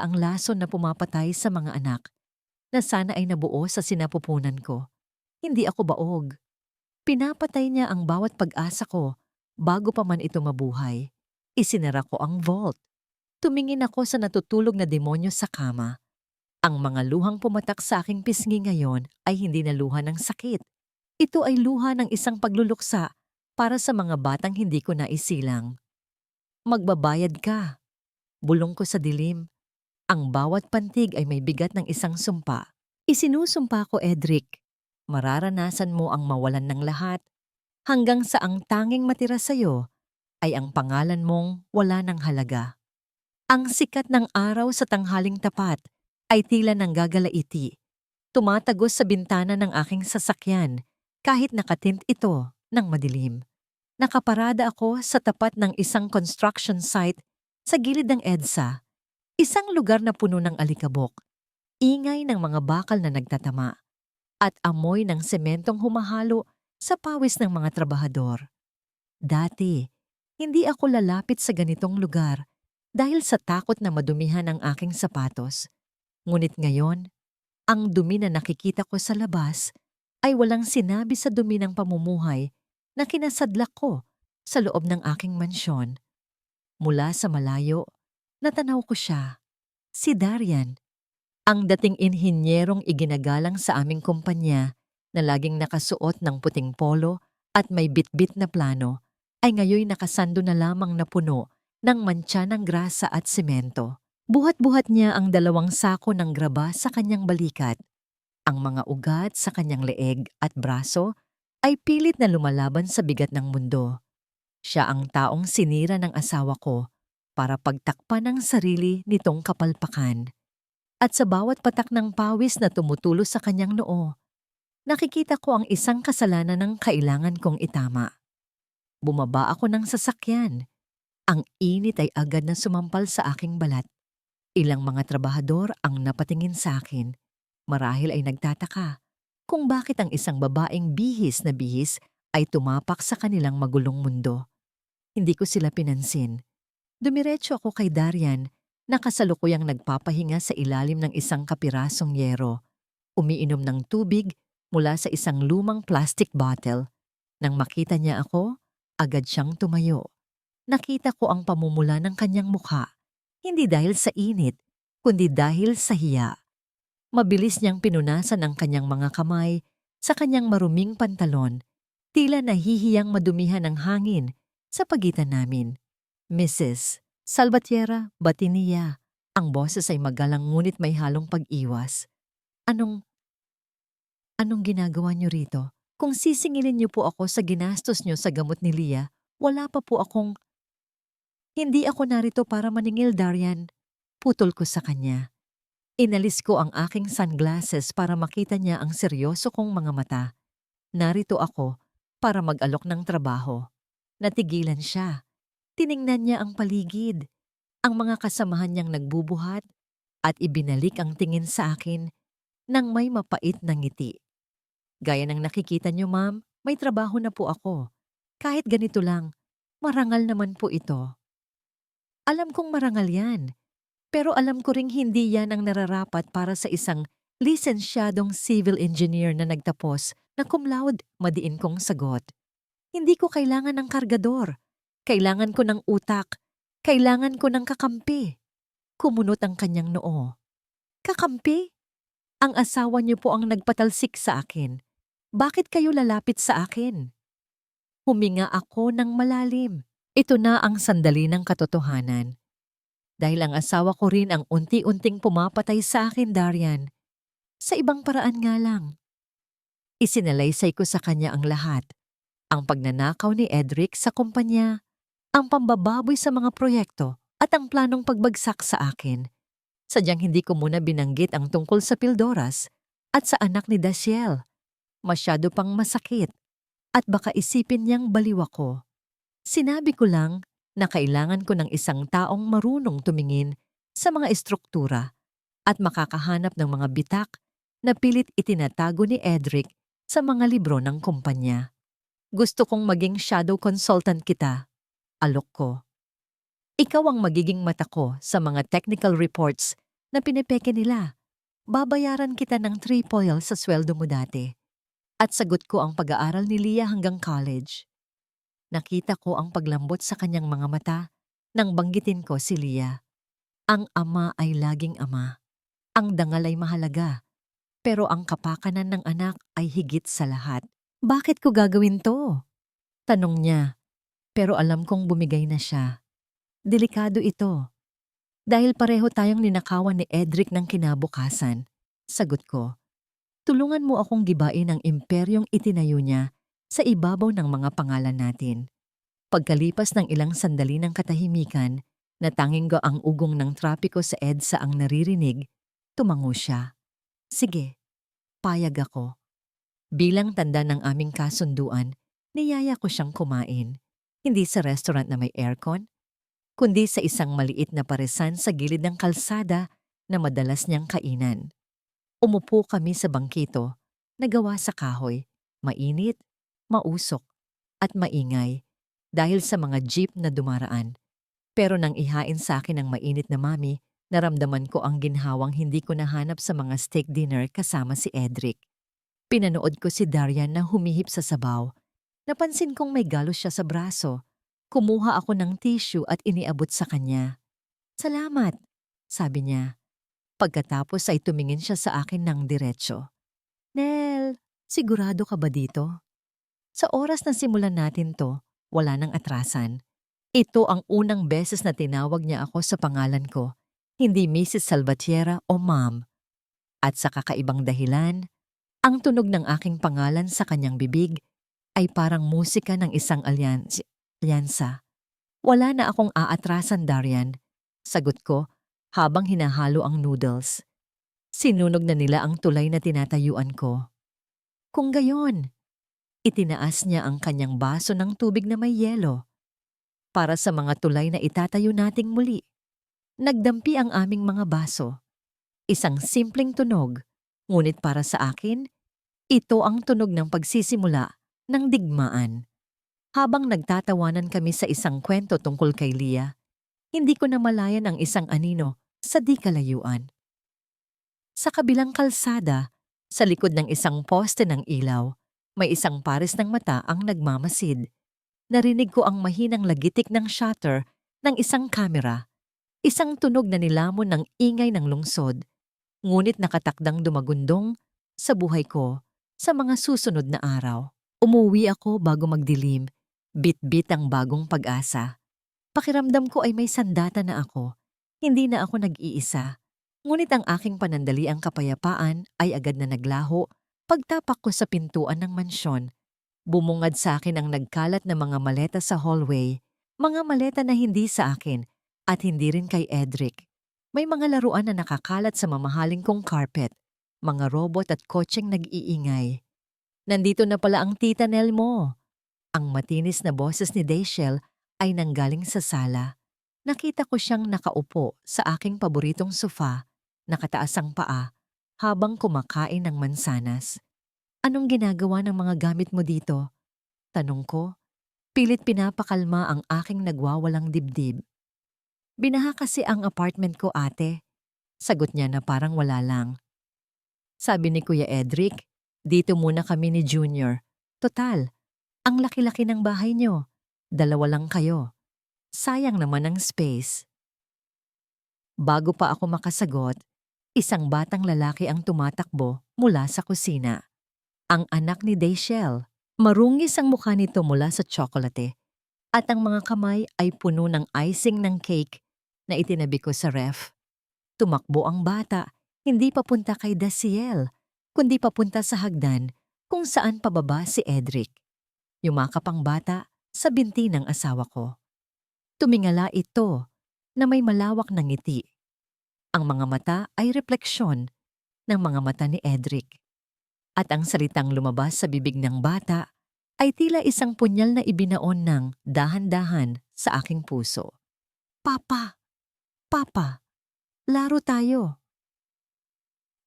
ang lason na pumapatay sa mga anak na sana ay nabuo sa sinapupunan ko. Hindi ako baog. Pinapatay niya ang bawat pag-asa ko bago pa man ito mabuhay. Isinara ko ang vault. Tumingin ako sa natutulog na demonyo sa kama. Ang mga luhang pumatak sa aking pisngi ngayon ay hindi na luha ng sakit. Ito ay luha ng isang pagluluksa para sa mga batang hindi ko naisilang. Magbabayad ka. Bulong ko sa dilim. Ang bawat pantig ay may bigat ng isang sumpa. Isinusumpa ko, Edric. Mararanasan mo ang mawalan ng lahat hanggang sa ang tanging matira sa'yo ay ang pangalan mong wala ng halaga. Ang sikat ng araw sa tanghaling tapat ay tila ng gagalaiti. Tumatagos sa bintana ng aking sasakyan kahit nakatint ito ng madilim. Nakaparada ako sa tapat ng isang construction site sa gilid ng EDSA, isang lugar na puno ng alikabok, ingay ng mga bakal na nagtatama, at amoy ng sementong humahalo sa pawis ng mga trabahador. Dati, hindi ako lalapit sa ganitong lugar dahil sa takot na madumihan ang aking sapatos. Ngunit ngayon, ang dumi na nakikita ko sa labas ay walang sinabi sa dumi ng pamumuhay na kinasadlak ko sa loob ng aking mansyon. Mula sa malayo, natanaw ko siya, si Darian, ang dating inhinyerong iginagalang sa aming kumpanya na laging nakasuot ng puting polo at may bitbit na plano, ay ngayoy nakasando na lamang na puno ng mantsa ng grasa at semento. Buhat-buhat niya ang 2 sako ng graba sa kanyang balikat. Ang mga ugat sa kanyang leeg at braso ay pilit na lumalaban sa bigat ng mundo. Siya ang taong sinira ng asawa ko para pagtakpan ang sarili nitong kapalpakan. At sa bawat patak ng pawis na tumutulo sa kanyang noo, nakikita ko ang isang kasalanan ng kailangan kong itama. Bumaba ako ng sasakyan. Ang init ay agad na sumampal sa aking balat. Ilang mga trabahador ang napatingin sa akin. Marahil ay nagtataka kung bakit ang isang babaeng bihis na bihis ay tumapak sa kanilang magulong mundo. Hindi ko sila pinansin. Dumiretso ako kay Darian na kasalukuyang nagpapahinga sa ilalim ng isang kapirasong yero. Umiinom ng tubig mula sa isang lumang plastic bottle. Nang makita niya ako, agad siyang tumayo. Nakita ko ang pamumula ng kanyang mukha, hindi dahil sa init, kundi dahil sa hiya. Mabilis niyang pinunasan ang kanyang mga kamay sa kanyang maruming pantalon, tila nahihiyang madumihan ng hangin sa pagitan namin. Mrs. Salvatierra Batiniya, ang boses ay magalang ngunit may halong pag-iwas. Anong ginagawa niyo rito? Kung sisingilin niyo po ako sa ginastos niyo sa gamot ni Leah, wala pa po akong... Hindi ako narito para maningil, Darian. Putol ko sa kanya. Inalis ko ang aking sunglasses para makita niya ang seryoso kong mga mata. Narito ako para mag-alok ng trabaho. Natigilan siya. Tiningnan niya ang paligid. Ang mga kasamahan niyang nagbubuhat at ibinalik ang tingin sa akin nang may mapait na ngiti. Gaya ng nakikita niyo, ma'am, may trabaho na po ako. Kahit ganito lang, marangal naman po ito. Alam kong marangal yan, pero alam ko ring hindi yan ang nararapat para sa isang lisensyadong civil engineer na nagtapos na cum laude, madiin kong sagot. Hindi ko kailangan ng kargador. Kailangan ko ng utak. Kailangan ko ng kakampi. Kumunot ang kanyang noo. Kakampi? Ang asawa niyo po ang nagpatalsik sa akin. Bakit kayo lalapit sa akin? Huminga ako ng malalim. Ito na ang sandali ng katotohanan. Dahil ang asawa ko rin ang unti-unting pumapatay sa akin, Darian. Sa ibang paraan nga lang. Isinalaysay ko sa kanya ang lahat. Ang pagnanakaw ni Edric sa kumpanya, ang pambababoy sa mga proyekto at ang planong pagbagsak sa akin. Sadyang hindi ko muna binanggit ang tungkol sa Pildoras at sa anak ni Daciel. Masyado pang masakit at baka isipin niyang baliw ako. Sinabi ko lang na kailangan ko ng isang taong marunong tumingin sa mga estruktura at makakahanap ng mga bitak na pilit itinatago ni Edric sa mga libro ng kumpanya. Gusto kong maging shadow consultant kita. Alok ko. Ikaw ang magiging mata ko sa mga technical reports na pinepeke nila. Babayaran kita ng 3 poil sa sweldo mo dati. At sagot ko ang pag-aaral ni Leah hanggang college. Nakita ko ang paglambot sa kanyang mga mata nang banggitin ko si Leah. Ang ama ay laging ama. Ang dangal ay mahalaga. Pero ang kapakanan ng anak ay higit sa lahat. Bakit ko gagawin to? Tanong niya. Pero alam kong bumigay na siya. Delikado ito. Dahil pareho tayong ninakawan ni Edric ng kinabukasan. Sagot ko. Tulungan mo akong gibain ang imperyong itinayo niya sa ibabaw ng mga pangalan natin. Pagkalipas ng ilang sandali ng katahimikan, na tanging ang ugong ng trapiko sa EDSA ang naririnig, tumango siya. Sige, payag ako. Bilang tanda ng aming kasunduan, niyaya ko siyang kumain. Hindi sa restaurant na may aircon, kundi sa isang maliit na paresan sa gilid ng kalsada na madalas niyang kainan. Umupo kami sa bangkito na gawa sa kahoy, mainit, mausok, at maingay dahil sa mga jeep na dumaraan. Pero nang ihain sa akin ng mainit na mami, naramdaman ko ang ginhawang hindi ko nahanap sa mga steak dinner kasama si Edric. Pinanood ko si Darian na humihip sa sabaw. Napansin kong may galos siya sa braso. Kumuha ako ng tissue at iniabot sa kanya. "Salamat," sabi niya. Pagkatapos ay tumingin siya sa akin ng diretso. "Nel, sigurado ka ba dito? Sa oras na simulan natin to, wala nang atrasan." Ito ang unang beses na tinawag niya ako sa pangalan ko, hindi Mrs. Salvatierra o Ma'am. At sa kakaibang dahilan, ang tunog ng aking pangalan sa kanyang bibig ay parang musika ng isang alyansa. "Wala na akong aatrasan, Darian," sagot ko habang hinahalo ang noodles. Sinunog na nila ang tulay na tinatayuan ko. Kung gayon, itinaas niya ang kanyang baso ng tubig na may yelo. Para sa mga tulay na itatayo nating muli. Nagdampi ang aming mga baso. Isang simpleng tunog, ngunit para sa akin, ito ang tunog ng pagsisimula ng digmaan. Habang nagtatawanan kami sa isang kwento tungkol kay Leah, hindi ko namalayan ang isang anino sa di kalayuan. Sa kabilang kalsada, sa likod ng isang poste ng ilaw, may isang pares ng mata ang nagmamasid. Narinig ko ang mahinang lagitik ng shutter ng isang kamera, isang tunog na nilamon ng ingay ng lungsod, ngunit nakatakdang dumagundong sa buhay ko sa mga susunod na araw. Umuwi ako bago magdilim, bit-bit ang bagong pag-asa. Pakiramdam ko ay may sandata na ako, hindi na ako nag-iisa. Ngunit ang aking panandaliang kapayapaan ay agad na naglaho pagtapak ko sa pintuan ng mansyon. Bumungad sa akin ang nagkalat na mga maleta sa hallway, mga maleta na hindi sa akin at hindi rin kay Edric. May mga laruan na nakakalat sa mamahaling kong carpet, mga robot at kotseng nag-iingay. "Nandito na pala ang tita Nel mo." Ang matinis na boses ni Dayshel ay nanggaling sa sala. Nakita ko siyang nakaupo sa aking paboritong sofa, nakataas ang paa, habang kumakain ng mansanas. "Anong ginagawa ng mga gamit mo dito?" tanong ko. Pilit pinapakalma ang aking nagwawalang dibdib. "Binaha kasi ang apartment ko, ate." Sagot niya na parang wala lang. Sabi ni Kuya Edric, "Dito muna kami ni Junior. Total, ang laki-laki ng bahay niyo. Dalawa lang kayo. Sayang naman ang space." Bago pa ako makasagot, isang batang lalaki ang tumatakbo mula sa kusina. Ang anak ni Dayshel. Marungis ang mukha nito mula sa tsokolate at ang mga kamay ay puno ng icing ng cake na itinabi ko sa ref. Tumakbo ang bata, hindi papunta kay Daciel, kundi papunta sa hagdan kung saan pababa si Edric. Yumakap ang bata sa binti ng asawa ko. Tumingala ito na may malawak na ngiti. Ang mga mata ay refleksyon ng mga mata ni Edric. At ang salitang lumabas sa bibig ng bata ay tila isang punyal na ibinaon ng dahan-dahan sa aking puso. "Papa! Papa! Laro tayo!"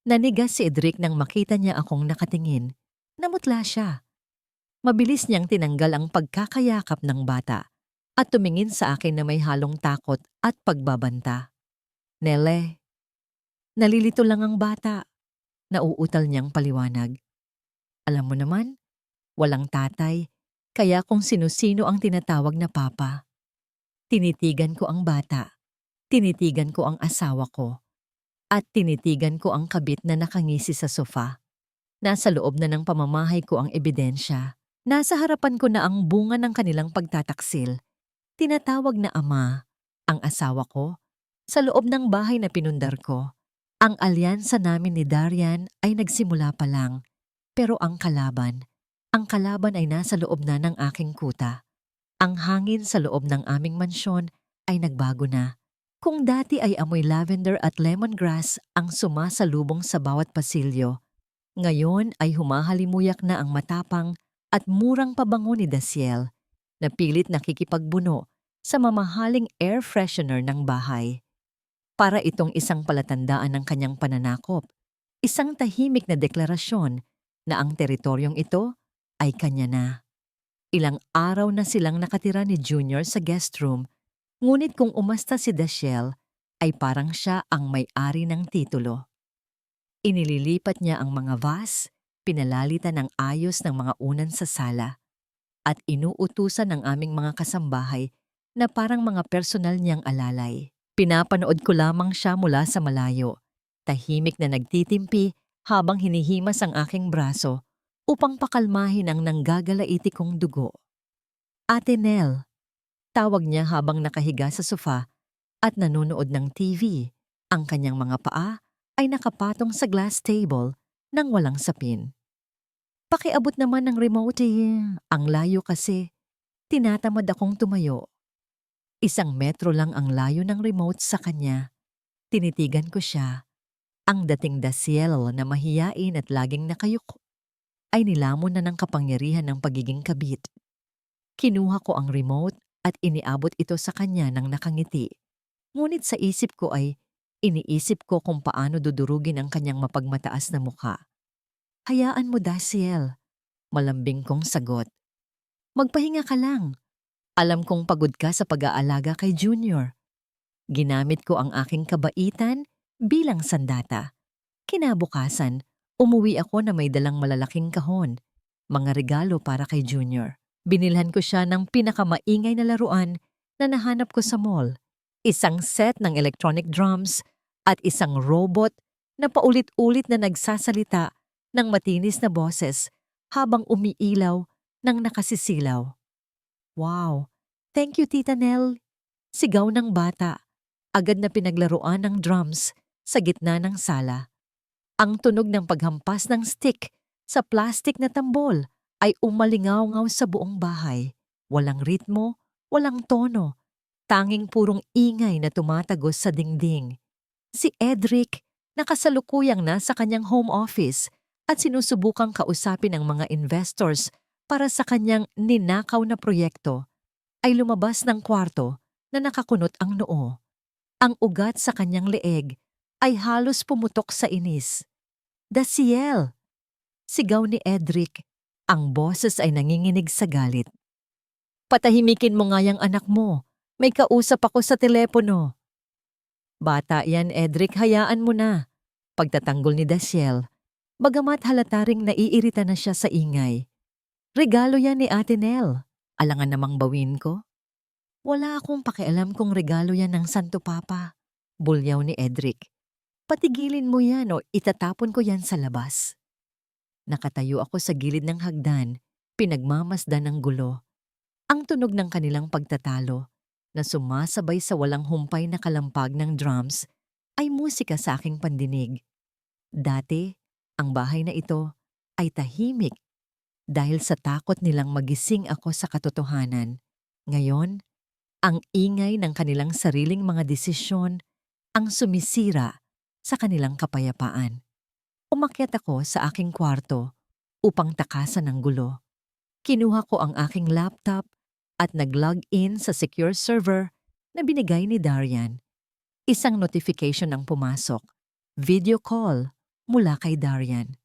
Nanigas si Edric nang makita niya akong nakatingin. Namutla siya. Mabilis niyang tinanggal ang pagkakayakap ng bata at tumingin sa akin na may halong takot at pagbabanta. "Nele." Nalilito lang ang bata. Nauutal niyang paliwanag. "Alam mo naman, walang tatay, kaya kung sino-sino ang tinatawag na papa." Tinitigan ko ang bata, tinitigan ko ang asawa ko, at tinitigan ko ang kabit na nakangisi sa sofa. Nasa loob na ng pamamahay ko ang ebidensya. Nasa harapan ko na ang bunga ng kanilang pagtataksil. Tinatawag na ama, ang asawa ko, sa loob ng bahay na pinundar ko. Ang alyansa namin ni Darian ay nagsimula pa lang, pero ang kalaban ay nasa loob na ng aking kuta. Ang hangin sa loob ng aming mansyon ay nagbago na. Kung dati ay amoy lavender at lemongrass ang sumasalubong sa bawat pasilyo, ngayon ay humahalimuyak na ang matapang at murang pabango ni Daciel. na pilit nakikipagbuno sa mamahaling air freshener ng bahay. Para itong isang palatandaan ng kanyang pananakop, isang tahimik na deklarasyon na ang teritoryong ito ay kanya na. Ilang araw na silang nakatira ni Junior sa guest room, ngunit kung umasta si Dashiell, ay parang siya ang may-ari ng titulo. Inililipat niya ang mga vase, pinalalitan ng ayos ng mga unan sa sala, at inuutusan ng aming mga kasambahay na parang mga personal niyang alalay. Pinapanood ko lamang siya mula sa malayo, tahimik na nagtitimpi habang hinihimas ang aking braso upang pakalmahin ang nanggagalaiti kong dugo. Ate Nell, tawag niya habang nakahiga sa sofa at nanonood ng TV. Ang kanyang mga paa ay nakapatong sa glass table nang walang sapin. Pakiabot naman ng remote ang layo kasi. Tinatamad akong tumayo. 1 metro lang ang layo ng remote sa kanya. Tinitigan ko siya. Ang dating Dashiell na mahiyain at laging nakayuko ay nilamon na ng kapangyarihan ng pagiging kabit. Kinuha ko ang remote at iniabot ito sa kanya ng nakangiti. Ngunit sa isip ko ay iniisip ko kung paano dudurugin ang kanyang mapagmataas na mukha. Hayaan mo, Dashiell. Malambing kong sagot. Magpahinga ka lang. Alam kong pagod ka sa pag-aalaga kay Junior. Ginamit ko ang aking kabaitan bilang sandata. Kinabukasan, umuwi ako na may dalang malalaking kahon, mga regalo para kay Junior. Binilhan ko siya ng pinakamaingay na laruan na nahanap ko sa mall. Isang set ng electronic drums at isang robot na paulit-ulit na nagsasalita ng matinis na boses habang umiilaw ng nakasisilaw. Wow! Thank you, Tita Nell! Sigaw ng bata. Agad na pinaglaruan ng drums sa gitna ng sala. Ang tunog ng paghampas ng stick sa plastik na tambol ay umalingaw-ngaw sa buong bahay. Walang ritmo, walang tono, tanging purong ingay na tumatagos sa dingding. Si Edric, nakasalukuyang nasa kanyang home office at sinusubukang kausapin ang mga investors para sa kanyang ninakaw na proyekto, ay lumabas ng kwarto na nakakunot ang noo. Ang ugat sa kanyang leeg ay halos pumutok sa inis. Dashiell! Sigaw ni Edric. Ang boses ay nanginginig sa galit. Patahimikin mo nga yung anak mo. May kausap ako sa telepono. Bata yan, Edric, hayaan mo na. Pagtatanggol ni Dashiell, bagamat halata ring naiirita na siya sa ingay. Regalo yan ni Ate Nell. Alangan namang bawin ko. Wala akong pakialam kung regalo yan ng Santo Papa. Bulyaw ni Edric. Patigilin mo yan o itatapon ko yan sa labas. Nakatayo ako sa gilid ng hagdan, pinagmamasdan ng gulo. Ang tunog ng kanilang pagtatalo na sumasabay sa walang humpay na kalampag ng drums ay musika sa aking pandinig. Dati, ang bahay na ito ay tahimik dahil sa takot nilang magising ako sa katotohanan. Ngayon, ang ingay ng kanilang sariling mga desisyon ang sumisira sa kanilang kapayapaan. Umakyat ako sa aking kwarto upang takasan ang gulo. Kinuha ko ang aking laptop at nag-log in sa secure server na binigay ni Darian. Isang notification ang pumasok. Video call mula kay Darian.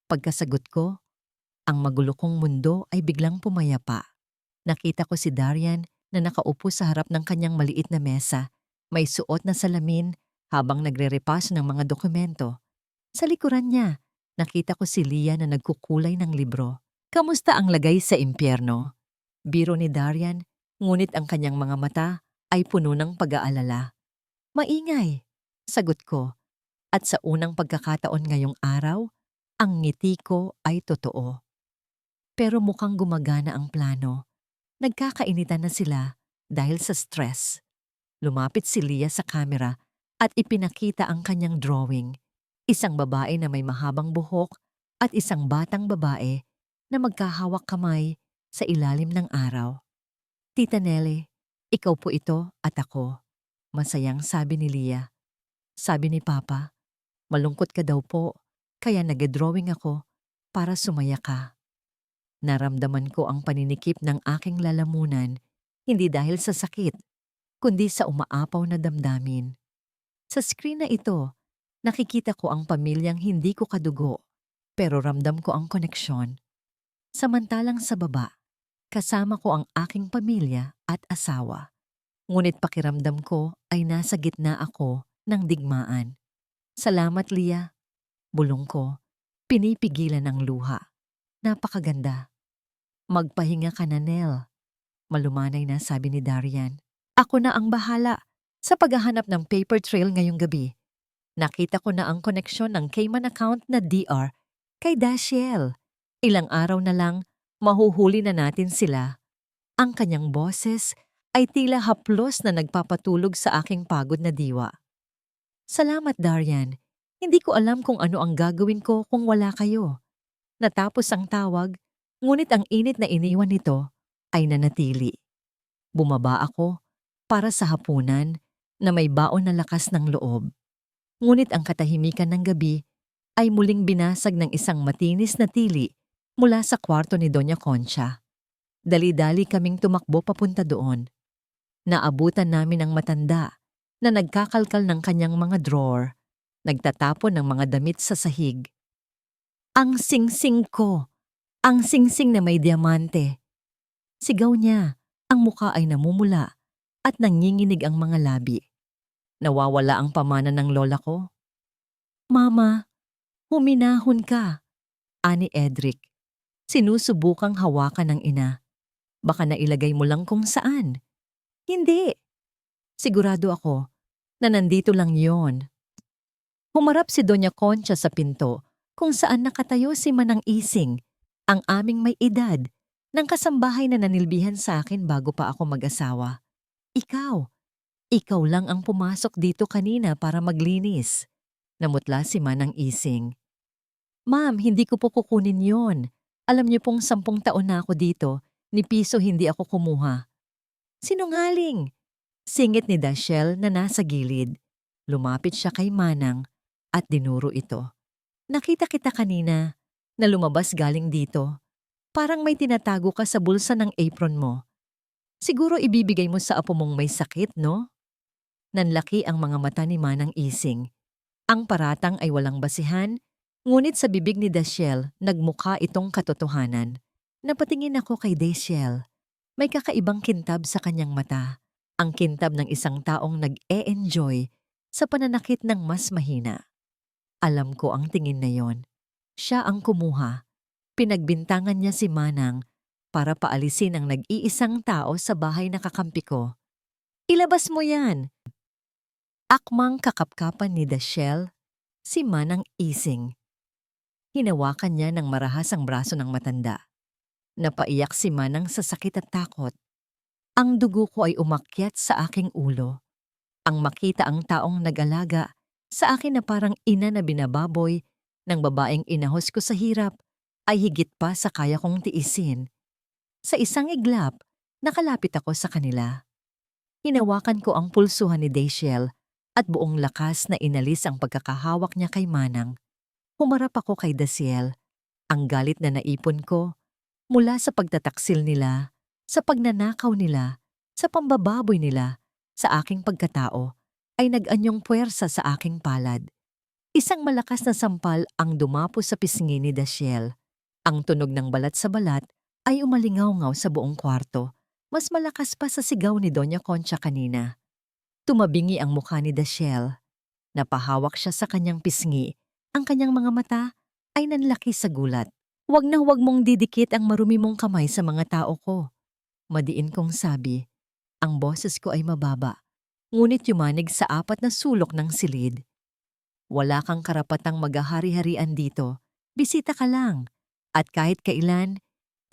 Pagkasagot ko, ang magulo kong mundo ay biglang pumayapa. Nakita ko si Darian na nakaupo sa harap ng kanyang maliit na mesa, may suot na salamin habang nagre-repaso ng mga dokumento. Sa likuran niya, nakita ko si Leah na nagkukulay ng libro. Kamusta ang lagay sa impyerno? Biro ni Darian, ngunit ang kanyang mga mata ay puno ng pag-aalala. Maingay, sagot ko, at sa unang pagkakataon ngayong araw, ang ngiti ko ay totoo. Pero mukhang gumagana ang plano. Nagkakainitan na sila dahil sa stress. Lumapit si Leah sa kamera at ipinakita ang kanyang drawing. Isang babae na may mahabang buhok at isang batang babae na magkahawak kamay sa ilalim ng araw. Tita Nelly, ikaw po ito at ako. Masayang sabi ni Leah. Sabi ni Papa, malungkot ka daw po, kaya nag-drawing ako para sumaya ka. Naramdaman ko ang paninikip ng aking lalamunan, hindi dahil sa sakit, kundi sa umaapaw na damdamin. Sa screen na ito, nakikita ko ang pamilyang hindi ko kadugo, pero ramdam ko ang koneksyon. Samantalang sa baba, kasama ko ang aking pamilya at asawa. Ngunit pakiramdam ko ay nasa gitna ako ng digmaan. Salamat, Lia. Bulong ko, pinipigilan ang luha. Napakaganda. Magpahinga ka na, Nell. Malumanay na sabi ni Darian. Ako na ang bahala sa paghahanap ng paper trail ngayong gabi. Nakita ko na ang koneksyon ng Cayman account na DR kay Dashiell. Ilang araw na lang, mahuhuli na natin sila. Ang kanyang boses ay tila haplos na nagpapatulog sa aking pagod na diwa. Salamat, Darian. Hindi ko alam kung ano ang gagawin ko kung wala kayo. Natapos ang tawag, ngunit ang init na iniwan nito ay nanatili. Bumaba ako para sa hapunan na may baon na lakas ng loob. Ngunit ang katahimikan ng gabi ay muling binasag ng isang matinis na tili mula sa kwarto ni Doña Concha. Dali-dali kaming tumakbo papunta doon. Naabutan namin ang matanda na nagkakalkal ng kanyang mga drawer, nagtatapon ng mga damit sa sahig. Ang singsing ko! Ang singsing na may diamante! Sigaw niya, ang muka ay namumula at nanginginig ang mga labi. Nawawala ang pamana ng lola ko. Mama, huminahon ka, ani Edric. Sinusubukang hawakan ng ina. Baka nailagay mo lang kung saan. Hindi. Sigurado ako na nandito lang yon. Humarap si Doña Concha sa pinto kung saan nakatayo si Manang Ising, ang aming may edad, ng kasambahay na nanilbihan sa akin bago pa ako mag-asawa. Ikaw lang ang pumasok dito kanina para maglinis. Namutla si Manang Ising. Ma'am, hindi ko po kukunin yon. Alam niyo pong 10 taon na ako dito, ni piso hindi ako kumuha. Sinungaling! Singit ni Dashiell na nasa gilid. Lumapit siya kay Manang at dinuro ito. Nakita kita kanina na lumabas galing dito. Parang may tinatago ka sa bulsa ng apron mo. Siguro ibibigay mo sa apo mong may sakit, no? Nanlaki ang mga mata ni Manang Ising. Ang paratang ay walang basihan, ngunit sa bibig ni Dashiell nagmukha itong katotohanan. Napatingin ako kay Dashiell. May kakaibang kintab sa kanyang mata. Ang kintab ng isang taong nag-e-enjoy sa pananakit ng mas mahina. Alam ko ang tingin na yon. Siya ang kumuha. Pinagbintangan niya si Manang para paalisin ang nag-iisang tao sa bahay na kakampi ko. Ilabas mo yan! Akmang kakapkapan ni Dashiell si Manang Ising. Hinawakan niya ng marahas ang braso ng matanda. Napaiyak si Manang sa sakit at takot. Ang dugo ko ay umakyat sa aking ulo. Ang makita ang taong nag-alaga sa akin na parang ina na binababoy ng babaeng inahos ko sa hirap ay higit pa sa kaya kong tiisin. Sa isang iglap, nakalapit ako sa kanila. Hinawakan ko ang pulsuhan ni Dashiell at buong lakas na inalis ang pagkakahawak niya kay Manang. Humarap ako kay Dashiell. Ang galit na naipon ko mula sa pagtataksil nila, sa pagnanakaw nila, sa pambababoy nila, sa aking pagkatao, ay nag-anyong puwersa sa aking palad. Isang malakas na sampal ang dumapo sa pisngi ni Dashiell. Ang tunog ng balat sa balat ay umalingaw-ngaw sa buong kwarto. Mas malakas pa sa sigaw ni Doña Concha kanina. Tumabingi ang mukha ni Dashiell. Napahawak siya sa kanyang pisngi. Ang kanyang mga mata ay nanlaki sa gulat. Huwag na huwag mong didikit ang marumi mong kamay sa mga tao ko. Madiin kong sabi. Ang boses ko ay mababa, ngunit yumanig sa 4 na sulok ng silid. Wala kang karapatang maghahari-harian dito. Bisita ka lang. At kahit kailan,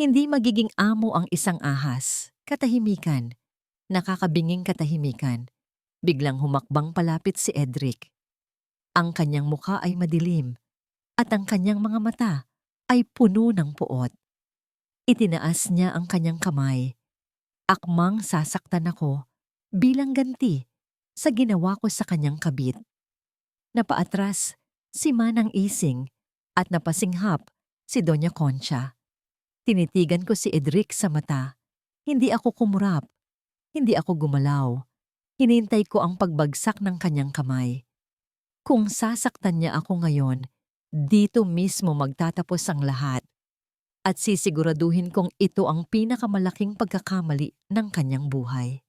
hindi magiging amo ang isang ahas. Katahimikan. Nakakabinging katahimikan. Biglang humakbang palapit si Edric. Ang kanyang mukha ay madilim at ang kanyang mga mata ay puno ng puot. Itinaas niya ang kanyang kamay. Akmang sasaktan ako bilang ganti sa ginawa ko sa kanyang kabit. Napaatras si Manang Ising at napasinghap si Doña Concha. Tinitigan ko si Edric sa mata. Hindi ako kumurap. Hindi ako gumalaw. Hinintay ko ang pagbagsak ng kanyang kamay. Kung sasaktan niya ako ngayon, dito mismo magtatapos ang lahat. At sisiguraduhin kong ito ang pinakamalaking pagkakamali ng kanyang buhay.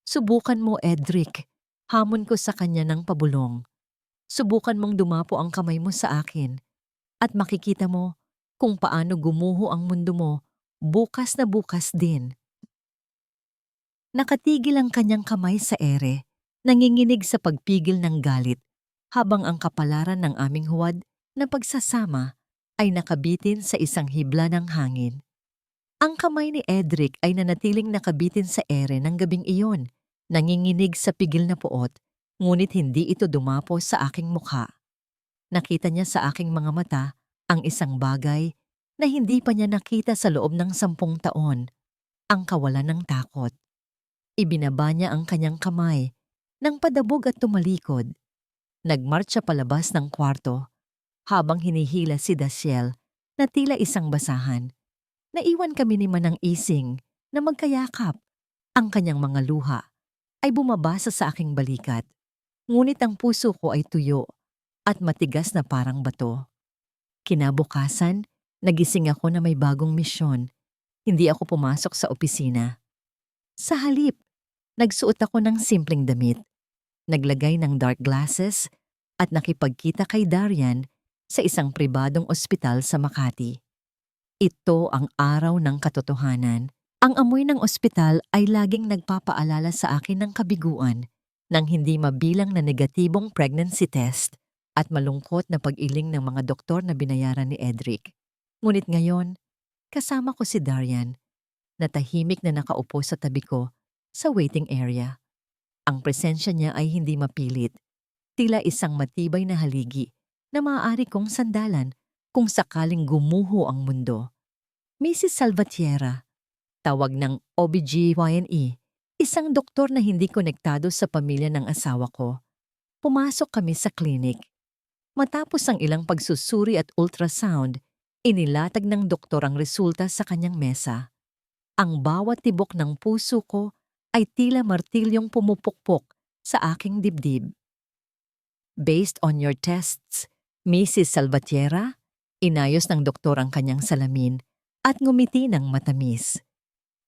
Subukan mo, Edric. Hamon ko sa kanya ng pabulong. Subukan mong dumapo ang kamay mo sa akin at makikita mo kung paano gumuho ang mundo mo bukas na bukas din. Nakatigil ang kanyang kamay sa ere, nanginginig sa pagpigil ng galit, habang ang kapalaran ng aming huwad na pagsasama ay nakabitin sa isang hibla ng hangin. Ang kamay ni Edric ay nanatiling nakabitin sa ere ng gabing iyon, nanginginig sa pigil na puot, ngunit hindi ito dumapo sa aking mukha. Nakita niya sa aking mga mata ang isang bagay na hindi pa niya nakita sa loob ng 10 taon, ang kawalan ng takot. Ibinaba niya ang kanyang kamay nang padabog at tumalikod. Nagmarcha palabas ng kwarto habang hinihila si Daciel na tila isang basahan. Naiwan kami ni Manang Ising na magkayakap. Ang kanyang mga luha ay bumabasa sa aking balikat. Ngunit ang puso ko ay tuyo at matigas na parang bato. Kinabukasan, nagising ako na may bagong misyon. Hindi ako pumasok sa opisina. Sa halip, nagsuot ako ng simpleng damit, naglagay ng dark glasses at nakipagkita kay Darian sa isang pribadong ospital sa Makati. Ito ang araw ng katotohanan. Ang amoy ng ospital ay laging nagpapaalala sa akin ng kabiguan ng hindi mabilang na negatibong pregnancy test at malungkot na pag-iling ng mga doktor na binayaran ni Edric. Ngunit ngayon, kasama ko si Darian, na tahimik na nakaupo sa tabi ko sa waiting area. Ang presensya niya ay hindi mapilit, tila isang matibay na haligi na maaari kong sandalan kung sakaling gumuho ang mundo. Mrs. Salvatierra, tawag ng OBGYNE, isang doktor na hindi konektado sa pamilya ng asawa ko. Pumasok kami sa klinik. Matapos ang ilang pagsusuri at ultrasound, inilatag ng doktor ang resulta sa kanyang mesa. Ang bawat tibok ng puso ko ay tila martilyong pumupukpok sa aking dibdib. Based on your tests, Mrs. Salvatierra, inayos ng doktor ang kanyang salamin at ngumiti ng matamis.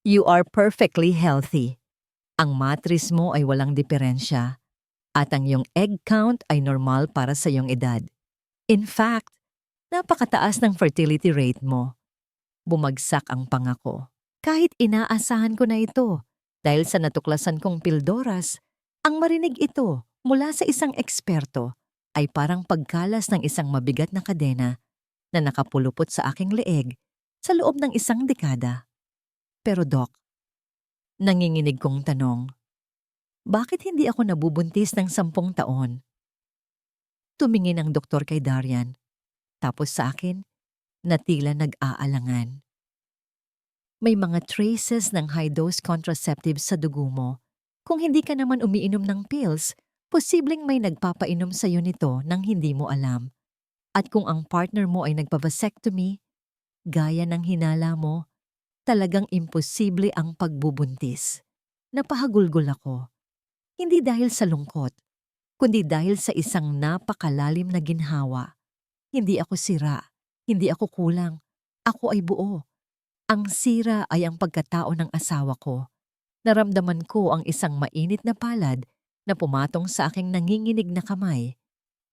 You are perfectly healthy. Ang matris mo ay walang diferensya at ang iyong egg count ay normal para sa iyong edad. In fact, napakataas ng fertility rate mo. Bumagsak ang pangako. Kahit inaasahan ko na ito dahil sa natuklasan kong pildoras, ang marinig ito mula sa isang eksperto ay parang pagkalas ng isang mabigat na kadena na nakapulupot sa aking leeg sa loob ng 1 dekada. Pero Doc, nanginginig kong tanong, bakit hindi ako nabubuntis ng 10 taon? Tumingin ang doktor kay Darian, tapos sa akin, na tila nag-aalangan. May mga traces ng high-dose contraceptives sa dugo mo. Kung hindi ka naman umiinom ng pills, posibleng may nagpapainom sa iyo nito nang hindi mo alam. At kung ang partner mo ay nagpa-vasectomy, gaya ng hinala mo, talagang imposible ang pagbubuntis. Napahagulgol ako. Hindi dahil sa lungkot, kundi dahil sa isang napakalalim na ginhawa. Hindi ako sira, hindi ako kulang, ako ay buo. Ang sira ay ang pagkatao ng asawa ko. Naramdaman ko ang isang mainit na palad na pumatong sa aking nanginginig na kamay.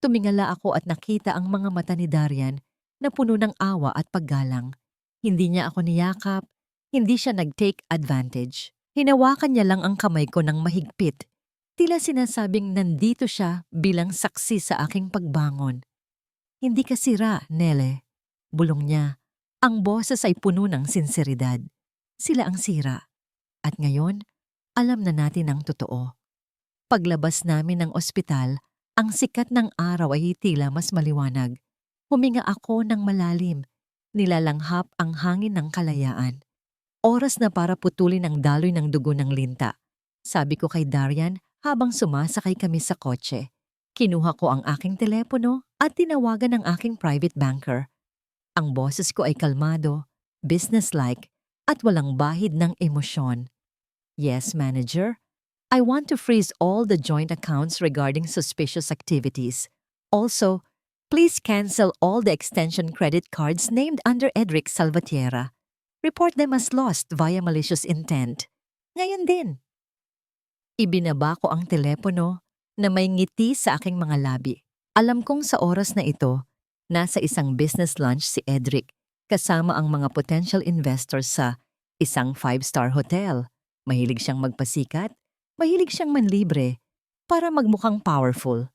Tumingala ako at nakita ang mga mata ni Darian na puno ng awa at paggalang. Hindi niya ako niyakap, hindi siya nag-take advantage. Hinawakan niya lang ang kamay ko ng mahigpit. Tila sinasabing nandito siya bilang saksi sa aking pagbangon. Hindi ka sira, Nele. Bulong niya. Ang boses ay puno ng sinseridad. Sila ang sira. At ngayon, alam na natin ang totoo. Paglabas namin ng ospital, ang sikat ng araw ay tila mas maliwanag. Huminga ako ng malalim. Nilalanghap ang hangin ng kalayaan. Oras na para putulin ang daloy ng dugo ng linta. Sabi ko kay Darian habang sumasakay kami sa kotse. Kinuha ko ang aking telepono at tinawagan ang aking private banker. Ang boses ko ay kalmado, businesslike, at walang bahid ng emosyon. Yes, manager. I want to freeze all the joint accounts regarding suspicious activities. Also, please cancel all the extension credit cards named under Edric Salvatierra. Report them as lost via malicious intent. Ngayon din. Ibinaba ko ang telepono na may ngiti sa aking mga labi. Alam kong sa oras na ito, nasa isang business lunch si Edric kasama ang mga potential investors sa isang 5-star hotel. Mahilig siyang magpasikat, mahilig siyang manlibre para magmukhang powerful.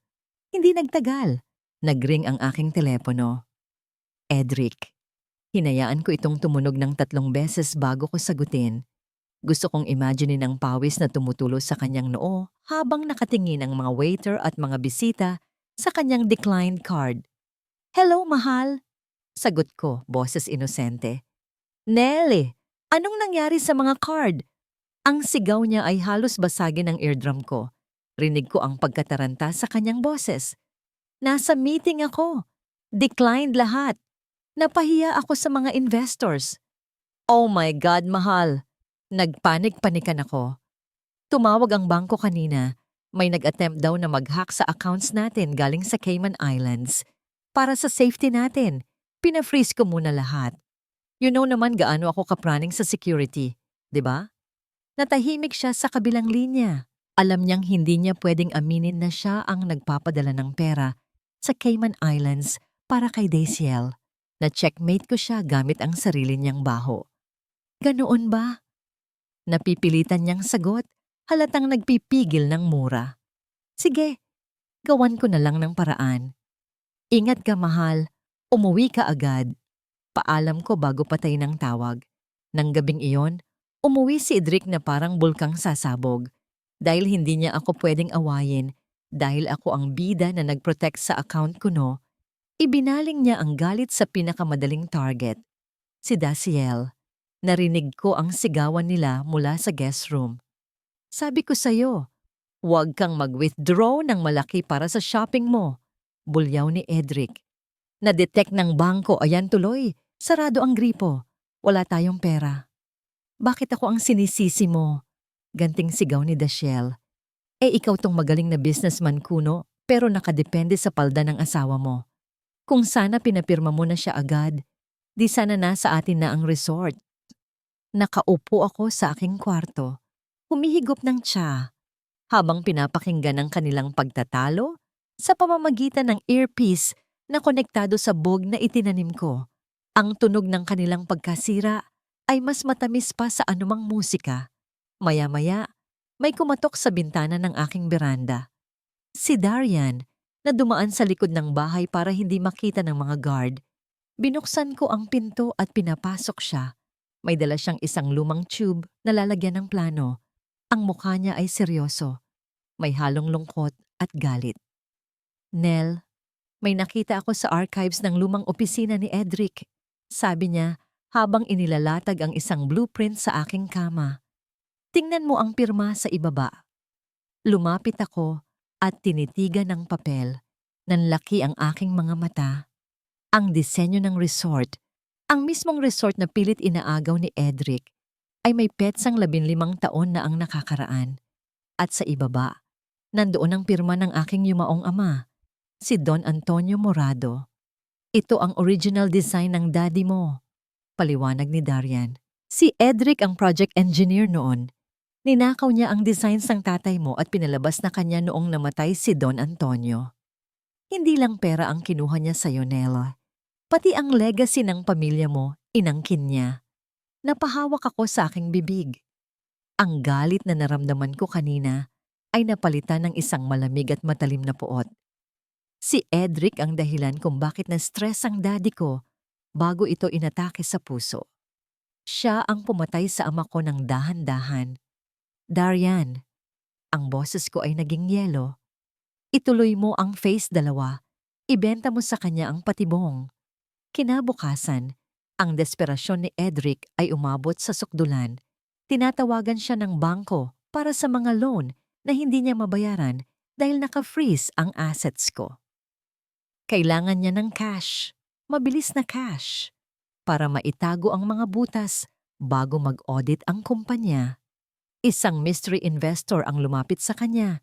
Hindi nagtagal. Nagring ang aking telepono. Edric. Hinayaan ko itong tumunog ng 3 beses bago ko sagutin. Gusto kong imaginein ang pawis na tumutulo sa kanyang noo habang nakatingin ang mga waiter at mga bisita sa kanyang declined card. Hello, mahal. Sagot ko, boses inosente. Nelly, anong nangyari sa mga card? Ang sigaw niya ay halos basagin ang eardrum ko. Rinig ko ang pagkataranta sa kanyang boses. Nasa meeting ako. Declined lahat. Napahiya ako sa mga investors. Oh my God, mahal. Nagpanik-panikan ako. Tumawag ang bangko kanina. May nag-attempt daw na mag-hack sa accounts natin galing sa Cayman Islands. Para sa safety natin, pina-freeze ko muna lahat. You know naman gaano ako kapraning sa security, di ba? Natahimik siya sa kabilang linya. Alam niyang hindi niya pwedeng aminin na siya ang nagpapadala ng pera sa Cayman Islands para kay Daciel. Na-checkmate ko siya gamit ang sarili niyang baho. Ganoon ba? Napipilitan niyang sagot, halatang nagpipigil ng mura. Sige, gawan ko na lang ng paraan. Ingat ka, mahal. Umuwi ka agad. Paalam ko bago patay ng tawag. Nang gabing iyon, umuwi si Edric na parang bulkang sasabog. Dahil hindi niya ako pwedeng awayin, dahil ako ang bida na nag-protect sa account ko no, ibinaling niya ang galit sa pinakamadaling target, si Daciel. Narinig ko ang sigawan nila mula sa guest room. Sabi ko sa'yo, huwag kang mag-withdraw ng malaki para sa shopping mo. Bulyaw ni Edric. Na-detect ng bangko, ayan tuloy. Sarado ang gripo. Wala tayong pera. Bakit ako ang sinisisi mo? Ganting sigaw ni Daciel. Ikaw tong magaling na businessman kuno, pero nakadepende sa palda ng asawa mo. Kung sana pinapirma mo na siya agad, di sana nasa atin na ang resort. Nakaupo ako sa aking kwarto, humihigop ng tsa, habang pinapakinggan ang kanilang pagtatalo sa pamamagitan ng earpiece na konektado sa bog na itinanim ko. Ang tunog ng kanilang pagkasira ay mas matamis pa sa anumang musika. Maya-maya, may kumatok sa bintana ng aking beranda. Si Darian, na dumaan sa likod ng bahay para hindi makita ng mga guard. Binuksan ko ang pinto at pinapasok siya. May dala siyang isang lumang tube na lalagyan ng plano. Ang mukha niya ay seryoso. May halong lungkot at galit. Nell, may nakita ako sa archives ng lumang opisina ni Edric. Sabi niya habang inilalatag ang isang blueprint sa aking kama. Tingnan mo ang pirma sa ibaba. Lumapit ako at tinitigan ng papel. Nanlaki ang aking mga mata. Ang disenyo ng resort, ang mismong resort na pilit inaagaw ni Edric, ay may petsang 15 taon na ang nakakaraan. At sa ibaba, nandoon ang pirma ng aking yumaong ama, si Don Antonio Morado. Ito ang original design ng daddy mo, paliwanag ni Darian. Si Edric ang project engineer noon. Ninakaw niya ang designs ng tatay mo at pinalabas na kanya noong namatay si Don Antonio. Hindi lang pera ang kinuha niya sa Nella. Pati ang legacy ng pamilya mo, inangkin niya. Napahawak ako sa aking bibig. Ang galit na naramdaman ko kanina ay napalitan ng isang malamig at matalim na puot. Si Edric ang dahilan kung bakit na-stress ang daddy ko bago ito inatake sa puso. Siya ang pumatay sa ama ko ng dahan-dahan. Darian, ang boses ko ay naging yelo. Ituloy mo ang phase 2. Ibenta mo sa kanya ang patibong. Kinabukasan, ang desperasyon ni Edric ay umabot sa sukdulan. Tinatawagan siya ng bangko para sa mga loan na hindi niya mabayaran dahil naka-freeze ang assets ko. Kailangan niya ng cash, mabilis na cash. para maitago ang mga butas bago mag-audit ang kumpanya. Isang mystery investor ang lumapit sa kanya.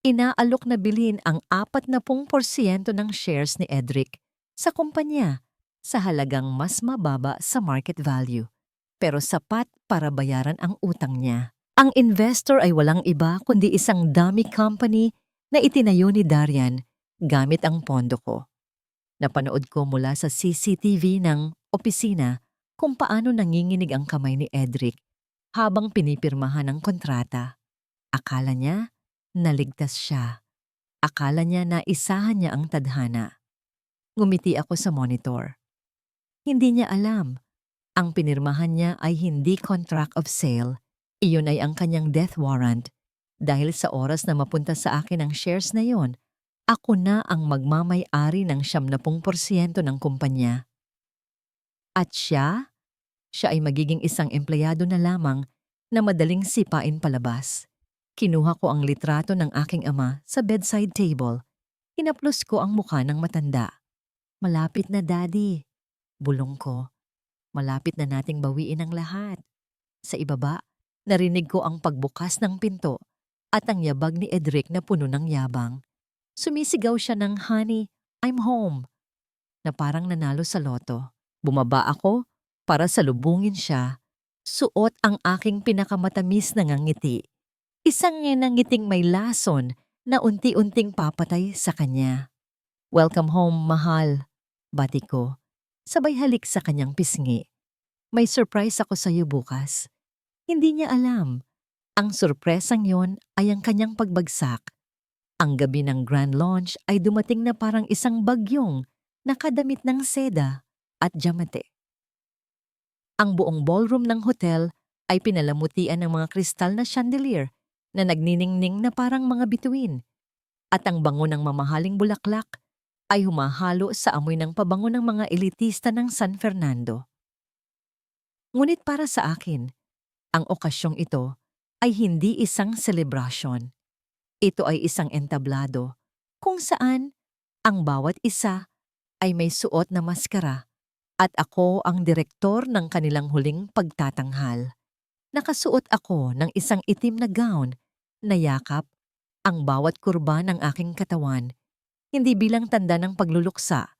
Inaalok na bilhin ang 40% ng shares ni Edric sa kumpanya sa halagang mas mababa sa market value, pero sapat para bayaran ang utang niya. Ang investor ay walang iba kundi isang dummy company na itinayo ni Darian gamit ang pondo ko. Napanood ko mula sa CCTV ng opisina kung paano nanginginig ang kamay ni Edric habang pinipirmahan ang kontrata. Akala niya naligtas siya. Akala niya na isahan niya ang tadhana. Ngumiti ako sa monitor. Hindi niya alam. Ang pinirmahan niya ay hindi contract of sale. Iyon ay ang kanyang death warrant. Dahil sa oras na mapunta sa akin ang shares na yon, ako na ang magmamay-ari ng 70% ng kumpanya. At siya ay magiging isang empleyado na lamang na madaling sipain palabas. Kinuha ko ang litrato ng aking ama sa bedside table. Hinaplos ko ang mukha ng matanda. Malapit na, Daddy. Bulong ko. Malapit na nating bawiin ang lahat. Sa ibaba, narinig ko ang pagbukas ng pinto at ang yabag ni Edric na puno ng yabang. Sumisigaw siya ng, "Honey, I'm home," na parang nanalo sa loto. Bumaba ako para salubungin siya. Suot ang aking pinakamatamis na ngangiti. Isang ngiting may lason na unti-unting papatay sa kanya. "Welcome home, mahal," bati ko. Sabay halik sa kanyang pisngi. "May surprise ako sa iyo bukas." Hindi niya alam. Ang surpresang yon ay ang kanyang pagbagsak. Ang gabi ng grand launch ay dumating na parang isang bagyong nakadamit ng seda at diamante. Ang buong ballroom ng hotel ay pinalamutian ng mga kristal na chandelier na nagniningning na parang mga bituin. At ang bango ng mamahaling bulaklak ay humahalo sa amoy ng pabango ng mga elitista ng San Fernando. Ngunit para sa akin, ang okasyong ito ay hindi isang selebrasyon. Ito ay isang entablado kung saan ang bawat isa ay may suot na maskara at ako ang direktor ng kanilang huling pagtatanghal. Nakasuot ako ng isang itim na gown na yakap ang bawat kurba ng aking katawan, hindi bilang tanda ng pagluluksa,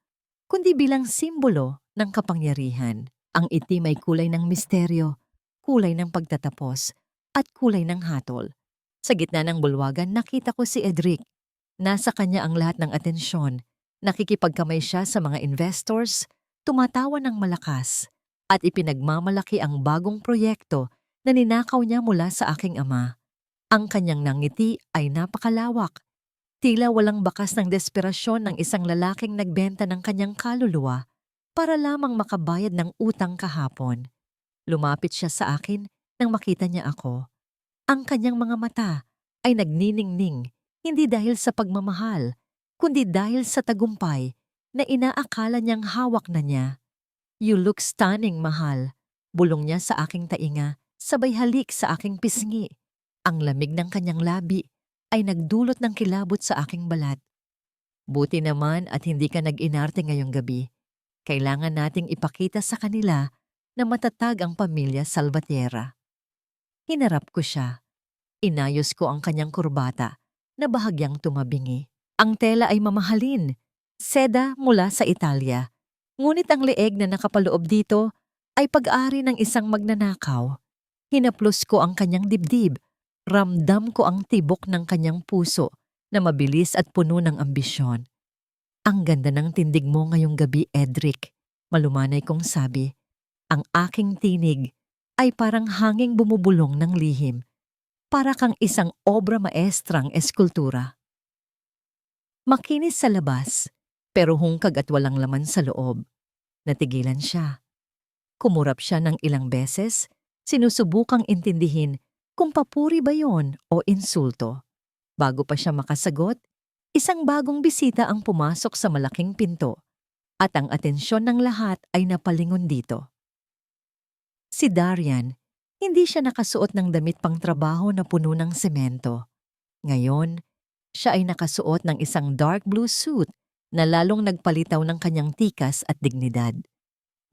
kundi bilang simbolo ng kapangyarihan. Ang itim ay kulay ng misteryo, kulay ng pagtatapos, at kulay ng hatol. Sa gitna ng bulwagan, nakita ko si Edric. Nasa kanya ang lahat ng atensyon. Nakikipagkamay siya sa mga investors, tumatawa ng malakas, at ipinagmamalaki ang bagong proyekto na ninakaw niya mula sa aking ama. Ang kanyang nangiti ay napakalawak. Tila walang bakas ng desperasyon ng isang lalaking nagbenta ng kanyang kaluluwa para lamang makabayad ng utang kahapon. Lumapit siya sa akin nang makita niya ako. Ang kanyang mga mata ay nagniningning hindi dahil sa pagmamahal, kundi dahil sa tagumpay na inaakala niyang hawak na niya. "You look stunning, mahal," bulong niya sa aking tainga, sabay halik sa aking pisngi. Ang lamig ng kanyang labi ay nagdulot ng kilabot sa aking balat. "Buti naman at hindi ka nag-inarte ngayong gabi. Kailangan nating ipakita sa kanila na matatag ang pamilya Salvatierra." Hinarap ko siya. Inayos ko ang kanyang kurbata na bahagyang tumabingi. Ang tela ay mamahalin, seda mula sa Italia. Ngunit ang leeg na nakapaloob dito ay pag-ari ng isang magnanakaw. Hinaplos ko ang kanyang dibdib. Ramdam ko ang tibok ng kanyang puso na mabilis at puno ng ambisyon. "Ang ganda ng tindig mo ngayong gabi, Edric," malumanay kong sabi. Ang aking tinig ay parang hanging bumubulong ng lihim. Para kang isang obra maestrang eskultura. Makinis sa labas, pero hungkag at walang laman sa loob. Natigilan siya. Kumurap siya ng ilang beses, sinusubukang intindihin kung papuri ba yon o insulto. Bago pa siya makasagot, isang bagong bisita ang pumasok sa malaking pinto at ang atensyon ng lahat ay napalingon dito. Si Darian. Hindi siya nakasuot ng damit pang trabaho na puno ng semento. Ngayon, siya ay nakasuot ng isang dark blue suit na lalong nagpalitaw ng kanyang tikas at dignidad.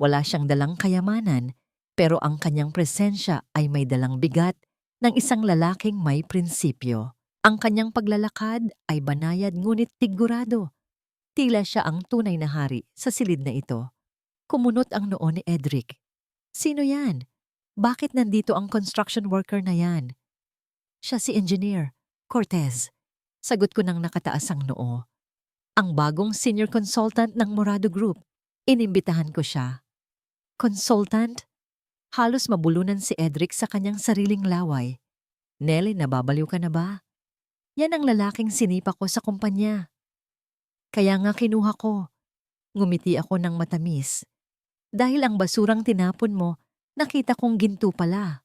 Wala siyang dalang kayamanan, pero ang kanyang presensya ay may dalang bigat ng isang lalaking may prinsipyo. Ang kanyang paglalakad ay banayad ngunit tigurado. Tila siya ang tunay na hari sa silid na ito. Kumunot ang noo ni Edric. Sino yan? Bakit nandito ang construction worker na yan? Siya si Engineer Cortez. Sagot ko ng nakataas ang noo. Ang bagong senior consultant ng Morado Group. Inimbitahan ko siya. Consultant? Halos mabulunan si Edric sa kanyang sariling laway. Nelly, nababaliw ka na ba? Yan ang lalaking sinipa ko sa kumpanya. Kaya nga kinuha ko. Ngumiti ako ng matamis. Dahil ang basurang tinapon mo, nakita kong ginto pala.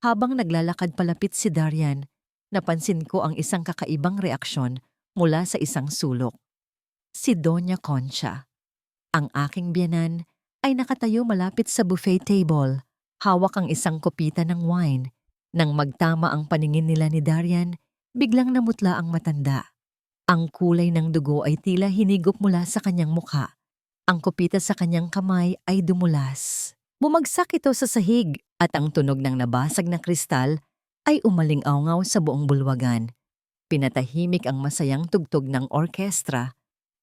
Habang naglalakad palapit si Darian, napansin ko ang isang kakaibang reaksyon mula sa isang sulok. Si Doña Concha. Ang aking biyanan ay nakatayo malapit sa buffet table, hawak ang isang kopita ng wine. Nang magtama ang paningin nila ni Darian, biglang namutla ang matanda. Ang kulay ng dugo ay tila hinigop mula sa kanyang mukha. Ang kopita sa kanyang kamay ay dumulas. Bumagsak ito sa sahig at ang tunog ng nabasag na kristal ay umaling-awngaw sa buong bulwagan. Pinatahimik ang masayang tugtog ng orkestra.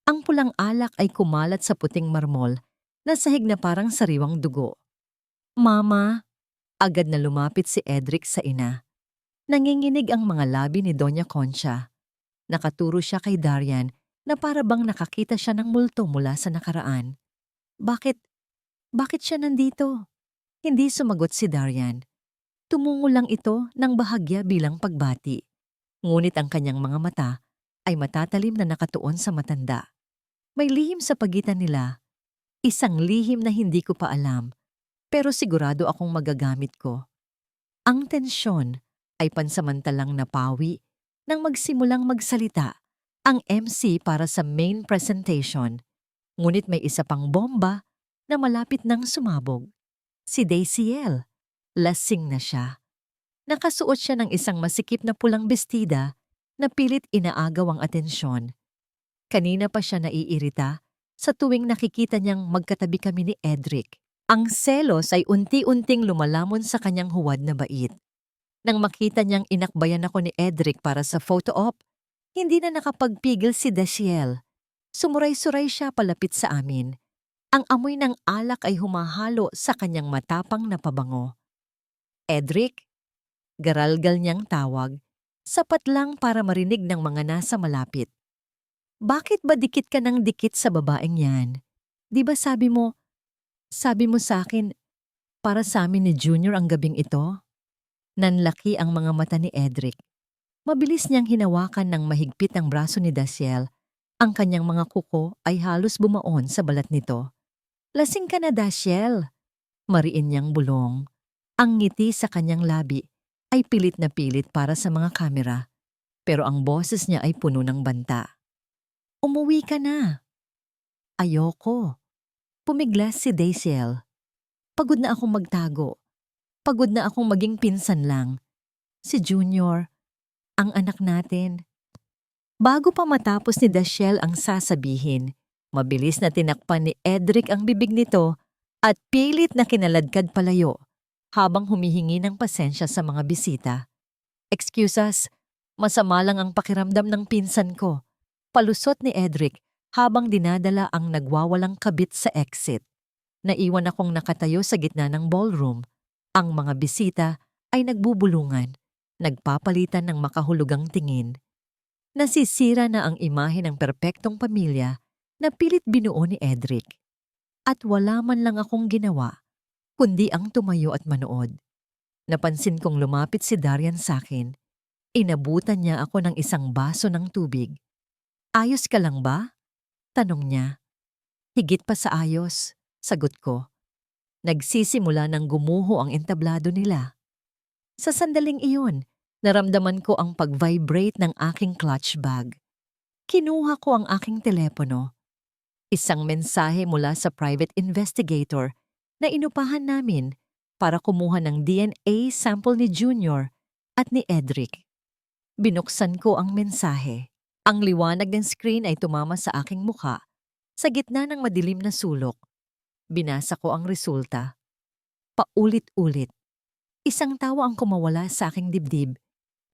Ang pulang alak ay kumalat sa puting marmol na sahig na parang sariwang dugo. Mama! Agad na lumapit si Edric sa ina. Nanginginig ang mga labi ni Doña Concha. Nakaturo siya kay Darian na para bang nakakita siya ng multo mula sa nakaraan. Bakit siya nandito? Hindi sumagot si Darian. Tumungo lang ito ng bahagya bilang pagbati. Ngunit ang kanyang mga mata ay matatalim na nakatuon sa matanda. May lihim sa pagitan nila. Isang lihim na hindi ko pa alam, pero sigurado akong magagamit ko. Ang tensyon ay pansamantalang napawi nang magsimulang magsalita ang MC para sa main presentation. Ngunit may isa pang bomba na malapit nang sumabog. Si Daciel. Lasing na siya. Nakasuot siya ng isang masikip na pulang bestida na pilit inaagaw ang atensyon. Kanina pa siya naiirita sa tuwing nakikita niyang magkatabi kami ni Edric. Ang selos ay unti-unting lumalamon sa kanyang huwad na bait. Nang makita niyang inakbayan ako ni Edric para sa photo op, hindi na nakapagpigil si Daciel. Sumuray-suray siya palapit sa amin. Ang amoy ng alak ay humahalo sa kanyang matapang na pabango. Edric? Garalgal niyang tawag, sapat lang para marinig ng mga nasa malapit. Bakit ba dikit ka ng dikit sa babaeng yan? Di ba sabi mo sa akin, para sa amin ni Junior ang gabing ito? Nanlaki ang mga mata ni Edric. Mabilis niyang hinawakan ng mahigpit ang braso ni Daciel. Ang kanyang mga kuko ay halos bumaon sa balat nito. Lasing ka na, Daciel. Mariin niyang bulong. Ang ngiti sa kanyang labi ay pilit na pilit para sa mga kamera. Pero ang boses niya ay puno ng banta. Umuwi ka na. Ayoko. Pumiglas si Daciel. Pagod na akong magtago. Pagod na akong maging pinsan lang. Si Junior, ang anak natin. Bago pa matapos ni Daciel ang sasabihin, mabilis na tinakpan ni Edric ang bibig nito at pilit na kinaladkad palayo habang humihingi ng pasensya sa mga bisita. Excuse us, masama lang ang pakiramdam ng pinsan ko. Palusot ni Edric habang dinadala ang nagwawalang kabit sa exit. Naiwan akong nakatayo sa gitna ng ballroom. Ang mga bisita ay nagbubulungan, nagpapalitan ng makahulugang tingin. Nasisira na ang imahe ng perpektong pamilya na pilit binuo ni Edric. At wala man lang akong ginawa, kundi ang tumayo at manood. Napansin kong lumapit si Darian sa akin. Inabutan niya ako ng isang baso ng tubig. Ayos ka lang ba? Tanong niya. Higit pa sa ayos, sagot ko. Nagsisimula ng gumuho ang entablado nila. Sa sandaling iyon, naramdaman ko ang pag-vibrate ng aking clutch bag. Kinuha ko ang aking telepono. Isang mensahe mula sa private investigator na inupahan namin para kumuha ng DNA sample ni Junior at ni Edric. Binuksan ko ang mensahe. Ang liwanag ng screen ay tumama sa aking mukha sa gitna ng madilim na sulok. Binasa ko ang resulta. Paulit-ulit. Isang tawa ang kumawala sa aking dibdib.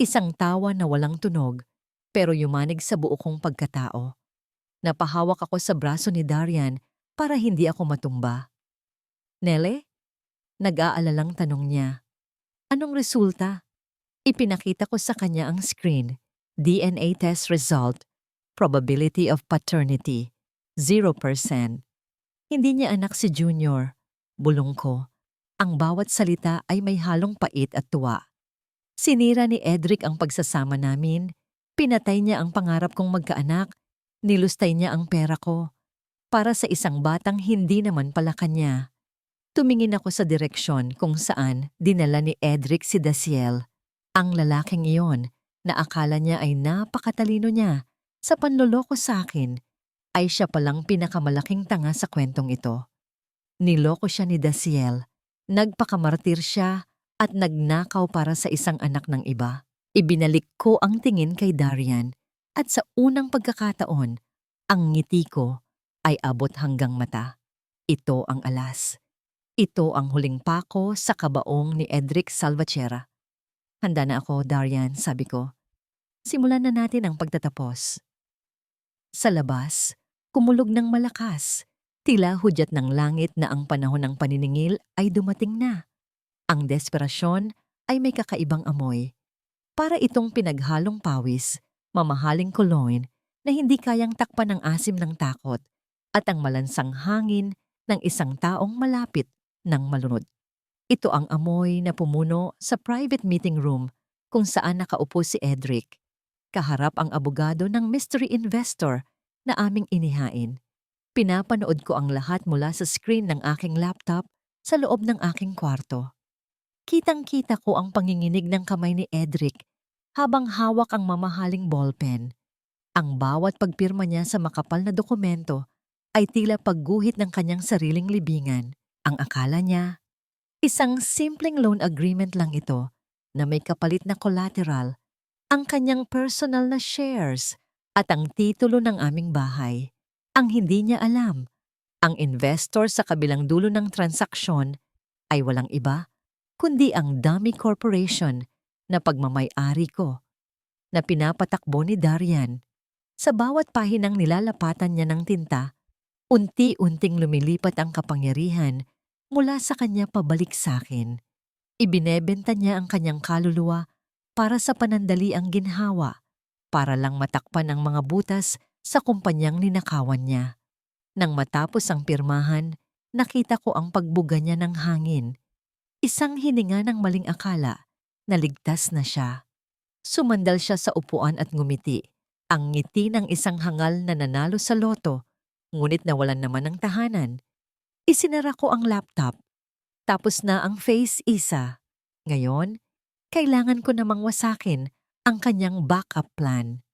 Isang tawa na walang tunog, pero yumanig sa buo kong pagkatao. Napahawak ako sa braso ni Darian para hindi ako matumba. Nele? Nag-aalalang tanong niya. Anong resulta? Ipinakita ko sa kanya ang screen. DNA test result. Probability of paternity. 0%. Hindi niya anak si Junior. Bulong ko. Ang bawat salita ay may halong pait at tuwa. Sinira ni Edric ang pagsasama namin. Pinatay niya ang pangarap kong magkaanak. Nilustay niya ang pera ko. Para sa isang batang hindi naman pala kanya. Tumingin ako sa direksyon kung saan dinala ni Edric si Daciel. Ang lalaking iyon na akala niya ay napakatalino niya sa panloloko sa akin ay siya palang pinakamalaking tanga sa kwentong ito. Niloko siya ni Daciel, nagpakamartir siya at nagnakaw para sa isang anak ng iba. Ibinalik ko ang tingin kay Darian at sa unang pagkakataon, ang ngiti ko ay abot hanggang mata. Ito ang alas. Ito ang huling pako sa kabaong ni Edric Salvatierra. Handa na ako, Darian, sabi ko. Simulan na natin ang pagtatapos. Sa labas, kumulog ng malakas. Tila hudyat ng langit na ang panahon ng paniningil ay dumating na. Ang desperasyon ay may kakaibang amoy. Para itong pinaghalong pawis, mamahaling cologne na hindi kayang takpan ng asim ng takot at ang malansang hangin ng isang taong malapit ng malunod. Ito ang amoy na pumuno sa private meeting room kung saan nakaupo si Edric. Kaharap ang abogado ng mystery investor na aming inihain. Pinapanood ko ang lahat mula sa screen ng aking laptop sa loob ng aking kwarto. Kitang-kita ko ang panginginig ng kamay ni Edric habang hawak ang mamahaling ballpen. Ang bawat pagpirma niya sa makapal na dokumento ay tila pagguhit ng kanyang sariling libingan. Ang akala niya, isang simpleng loan agreement lang ito na may kapalit na collateral, ang kanyang personal na shares at ang titulo ng aming bahay. Ang hindi niya alam, ang investor sa kabilang dulo ng transaksyon ay walang iba kundi ang dummy corporation na pagmamay-ari ko na pinapatakbo ni Darian. Sa bawat pahinang nilalapatan niya ng tinta, unti-unting lumilipat ang kapangyarihan mula sa kanya pabalik sa akin. Ibinebenta niya ang kanyang kaluluwa para sa panandaliang ginhawa, para lang matakpan ang mga butas sa kumpanyang ninakawan niya. Nang matapos ang pirmahan, nakita ko ang pagbuga niya ng hangin. Isang hininga ng maling akala na ligtas na siya. Sumandal siya sa upuan at ngumiti. Ang ngiti ng isang hangal na nanalo sa loto, ngunit nawalan naman ng tahanan. Isinara ko ang laptop. Tapos na ang phase isa. Ngayon, kailangan ko namang wasakin ang kanyang backup plan.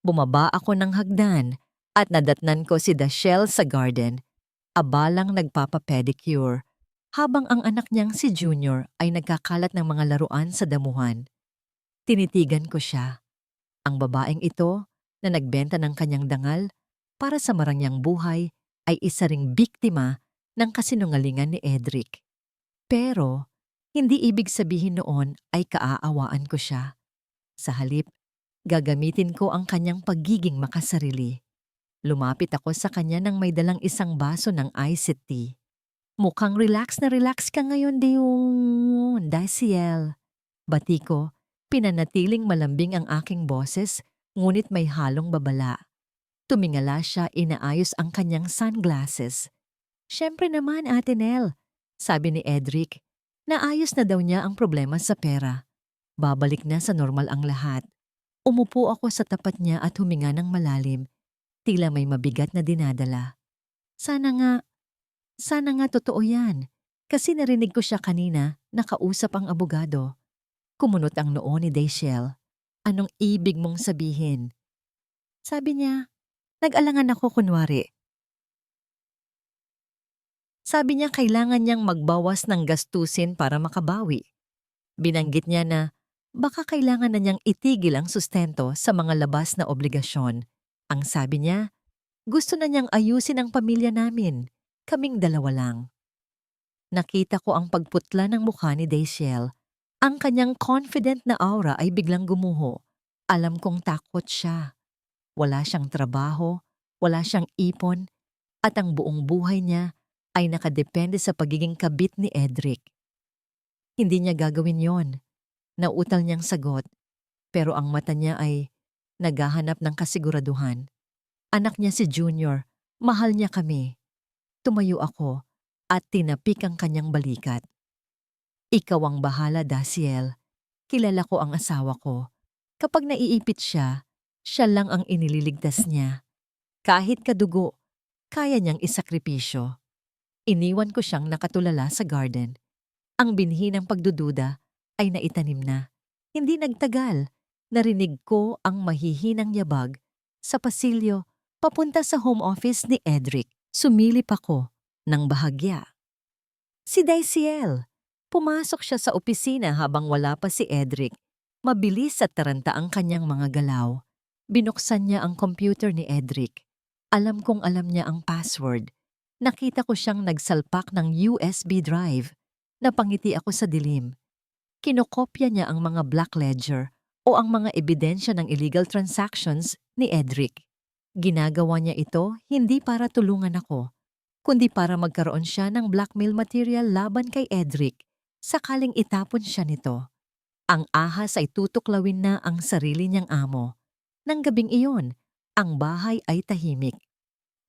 Bumaba ako ng hagdan at nadatnan ko si Daciel sa garden, abalang nagpapapedicure, habang ang anak niyang si Junior ay nagkakalat ng mga laruan sa damuhan. Tinitigan ko siya. Ang babaeng ito na nagbenta ng kanyang dangal para sa marangyang buhay ay isa ring biktima ng kasinungalingan ni Edric. Pero, hindi ibig sabihin noon ay kaaawaan ko siya. Sa halip, gagamitin ko ang kanyang pagiging makasarili. Lumapit ako sa kanya nang may dalang isang baso ng iced tea. Mukhang relax na relax ka ngayon, Daciel. Bati ko, pinanatiling malambing ang aking boses, ngunit may halong babala. Tumingala siya, inaayos ang kanyang sunglasses. Siyempre naman, Ate Nel, sabi ni Edric. Naayos na daw niya ang problema sa pera. Babalik na sa normal ang lahat. Umupo ako sa tapat niya at huminga ng malalim. Tila may mabigat na dinadala. Sana nga totoo yan. Kasi narinig ko siya kanina, nakausap ang abogado. Kumunot ang noo ni Daciel. Anong ibig mong sabihin? Sabi niya, nag-alangan ako kunwari. Sabi niya kailangan niyang magbawas ng gastusin para makabawi. Binanggit niya na baka kailangan na niyang itigil ang sustento sa mga labas na obligasyon. Ang sabi niya, gusto na niyang ayusin ang pamilya namin. kaming dalawa lang. Nakita ko ang pagputla ng mukha ni Daciel. Ang kanyang confident na aura ay biglang gumuho. Alam kong takot siya. Wala siyang trabaho, wala siyang ipon, at ang buong buhay niya ay nakadepende sa pagiging kabit ni Edric. Hindi niya gagawin yon. Nautal niyang sagot, pero ang mata niya ay naghahanap ng kasiguraduhan. Anak niya si Junior, mahal niya kami. Tumayo ako at tinapik ang kanyang balikat. Ikaw ang bahala, Daciel. Kilala ko ang asawa ko. Kapag naiipit siya, siya lang ang inililigtas niya. Kahit kadugo, kaya niyang isakripisyo. Iniwan ko siyang nakatulala sa garden. Ang binhi ng pagdududa ay naitanim na. Hindi nagtagal, narinig ko ang mahihinang yabag sa pasilyo papunta sa home office ni Edric. Sumilip ako ng bahagya. Si Daciel. Pumasok siya sa opisina habang wala pa si Edric. Mabilis at taranta ang kanyang mga galaw. Binuksan niya ang computer ni Edric. Alam kong alam niya ang password. Nakita ko siyang nagsalpak ng USB drive. Napangiti ako sa dilim. Kinokopya niya ang mga black ledger o ang mga ebidensya ng illegal transactions ni Edric. Ginagawa niya ito hindi para tulungan ako, kundi para magkaroon siya ng blackmail material laban kay Edric sakaling itapon siya nito. Ang ahas ay tutuklawin na ang sarili niyang amo. Nang gabing iyon, ang bahay ay tahimik.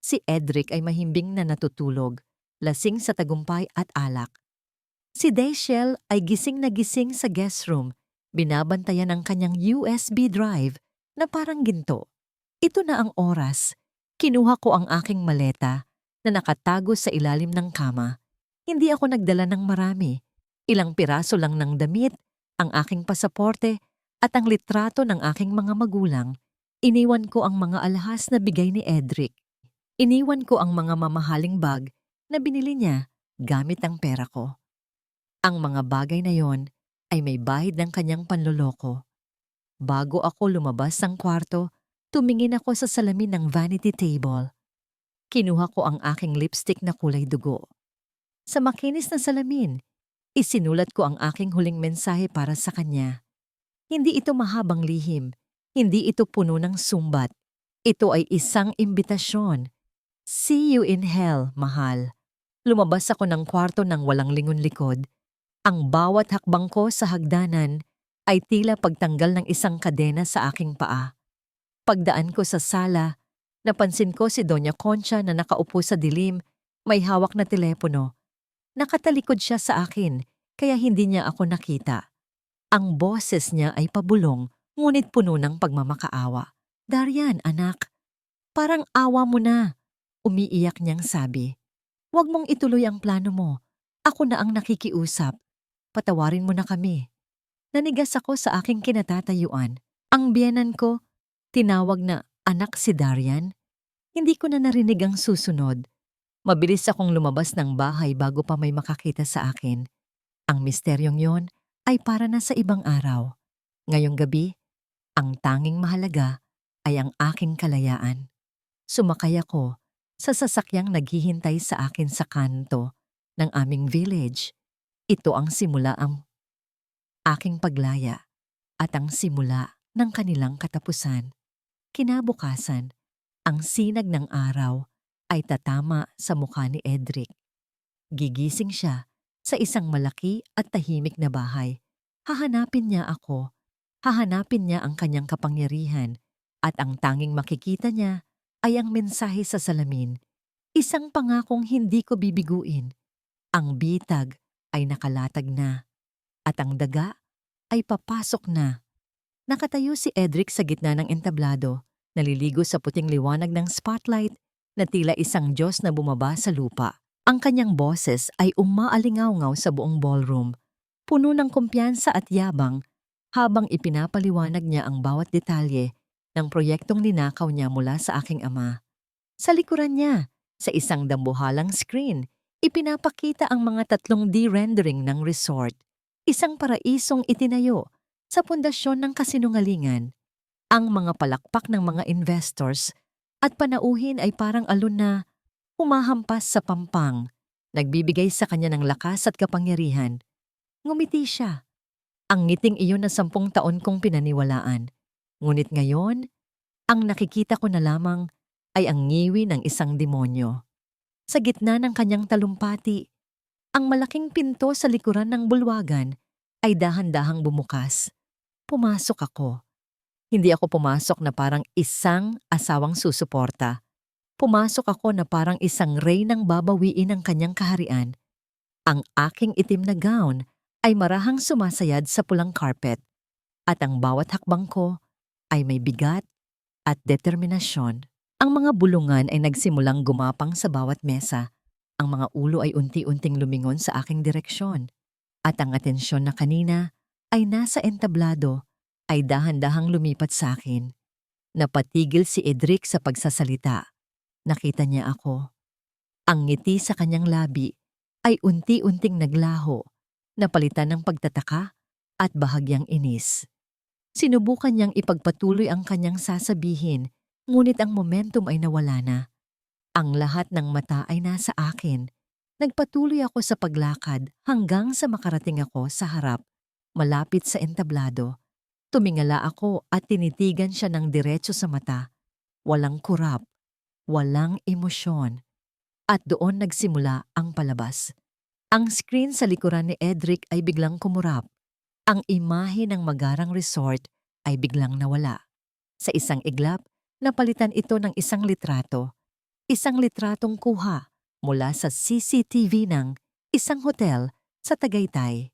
Si Edric ay mahimbing na natutulog, lasing sa tagumpay at alak. Si Daciel ay gising na gising sa guest room, binabantayan ang kanyang USB drive na parang ginto. Ito na ang oras. Kinuha ko ang aking maleta na nakatago sa ilalim ng kama. Hindi ako nagdala ng marami. Ilang piraso lang ng damit, ang aking pasaporte at ang litrato ng aking mga magulang. Iniwan ko ang mga alahas na bigay ni Edric. Iniwan ko ang mga mamahaling bag na binili niya gamit ang pera ko. Ang mga bagay na yon ay may bahid ng kanyang panloloko. Bago ako lumabas ng kwarto, tumingin ako sa salamin ng vanity table. Kinuha ko ang aking lipstick na kulay dugo. Sa makinis na salamin, isinulat ko ang aking huling mensahe para sa kanya. Hindi ito mahabang lihim, hindi ito puno ng sumbat. Ito ay isang imbitasyon. See you in hell, mahal. Lumabas ako ng kwarto ng walang lingon-likod. Ang bawat hakbang ko sa hagdanan ay tila pagtanggal ng isang kadena sa aking paa. Pagdaan ko sa sala, napansin ko si Doña Concha na nakaupo sa dilim, may hawak na telepono. Nakatalikod siya sa akin, kaya hindi niya ako nakita. Ang boses niya ay pabulong, ngunit puno ng pagmamakaawa. Darian, anak, parang awa mo na. Umiiyak niyang sabi. Huwag mong ituloy ang plano mo. Ako na ang nakikiusap. Patawarin mo na kami. Nanigas ako sa aking kinatatayuan. Ang biyenan ko, tinawag na anak si Darian. Hindi ko na narinig ang susunod. Mabilis akong lumabas ng bahay bago pa may makakita sa akin. Ang misteryong yon ay para na sa ibang araw. Ngayong gabi, ang tanging mahalaga ay ang aking kalayaan. Sumakay ako sa sasakyang naghihintay sa akin sa kanto ng aming village. Ito ang simula ang aking paglaya at ang simula ng kanilang katapusan. Kinabukasan, ang sinag ng araw ay tatama sa mukha ni Edric. Gigising siya sa isang malaki at tahimik na bahay. Hahanapin niya ako. Hahanapin niya ang kanyang kapangyarihan at ang tanging makikita niya ay ang mensahe sa salamin. Isang pangakong hindi ko bibiguin. Ang bitag ay nakalatag na at ang daga ay papasok na. Nakatayo si Edric sa gitna ng entablado, naliligo sa puting liwanag ng spotlight na tila isang Diyos na bumaba sa lupa. Ang kanyang boses ay umaalingaw-ngaw sa buong ballroom, puno ng kumpiyansa at yabang habang ipinapaliwanag niya ang bawat detalye ng proyektong ninakaw niya mula sa aking ama. Sa likuran niya, sa isang dambuhalang screen, ipinapakita ang mga 3D rendering ng resort, isang paraisong itinayo sa pundasyon ng kasinungalingan. Ang mga palakpak ng mga investors at panauhin ay parang alon na Humahampas sa pampang, nagbibigay sa kanya ng lakas at kapangyarihan. Ngumiti siya. Ang ngiting iyon na 10 taon kong pinaniwalaan. Ngunit ngayon, ang nakikita ko na lamang ay ang ngiwi ng isang demonyo. Sa gitna ng kanyang talumpati, ang malaking pinto sa likuran ng bulwagan ay dahan-dahang bumukas. Pumasok ako. Hindi ako pumasok na parang isang asawang susuporta. Pumasok ako na parang isang reynang babawiin ng kanyang kaharian. Ang aking itim na gown ay marahang sumasayad sa pulang carpet at ang bawat hakbang ko ay may bigat at determinasyon. Ang mga bulungan ay nagsimulang gumapang sa bawat mesa. Ang mga ulo ay unti-unting lumingon sa aking direksyon. At ang atensyon na kanina ay nasa entablado ay dahan-dahang lumipat sa akin. Napatigil si Edric sa pagsasalita. Nakita niya ako. Ang ngiti sa kanyang labi ay unti-unting naglaho, napalitan ng pagtataka at bahagyang inis. Sinubukan niyang ipagpatuloy ang kanyang sasabihin, ngunit ang momentum ay nawala na. Ang lahat ng mata ay nasa akin. Nagpatuloy ako sa paglakad hanggang sa makarating ako sa harap, malapit sa entablado. Tumingala ako at tinitigan siya ng diretso sa mata. Walang kurap, walang emosyon. At doon nagsimula ang palabas. Ang screen sa likuran ni Edric ay biglang kumurap. Ang imahe ng magarang resort ay biglang nawala. Sa isang iglap, napalitan ito ng isang litrato. Isang litratong kuha mula sa CCTV ng isang hotel sa Tagaytay.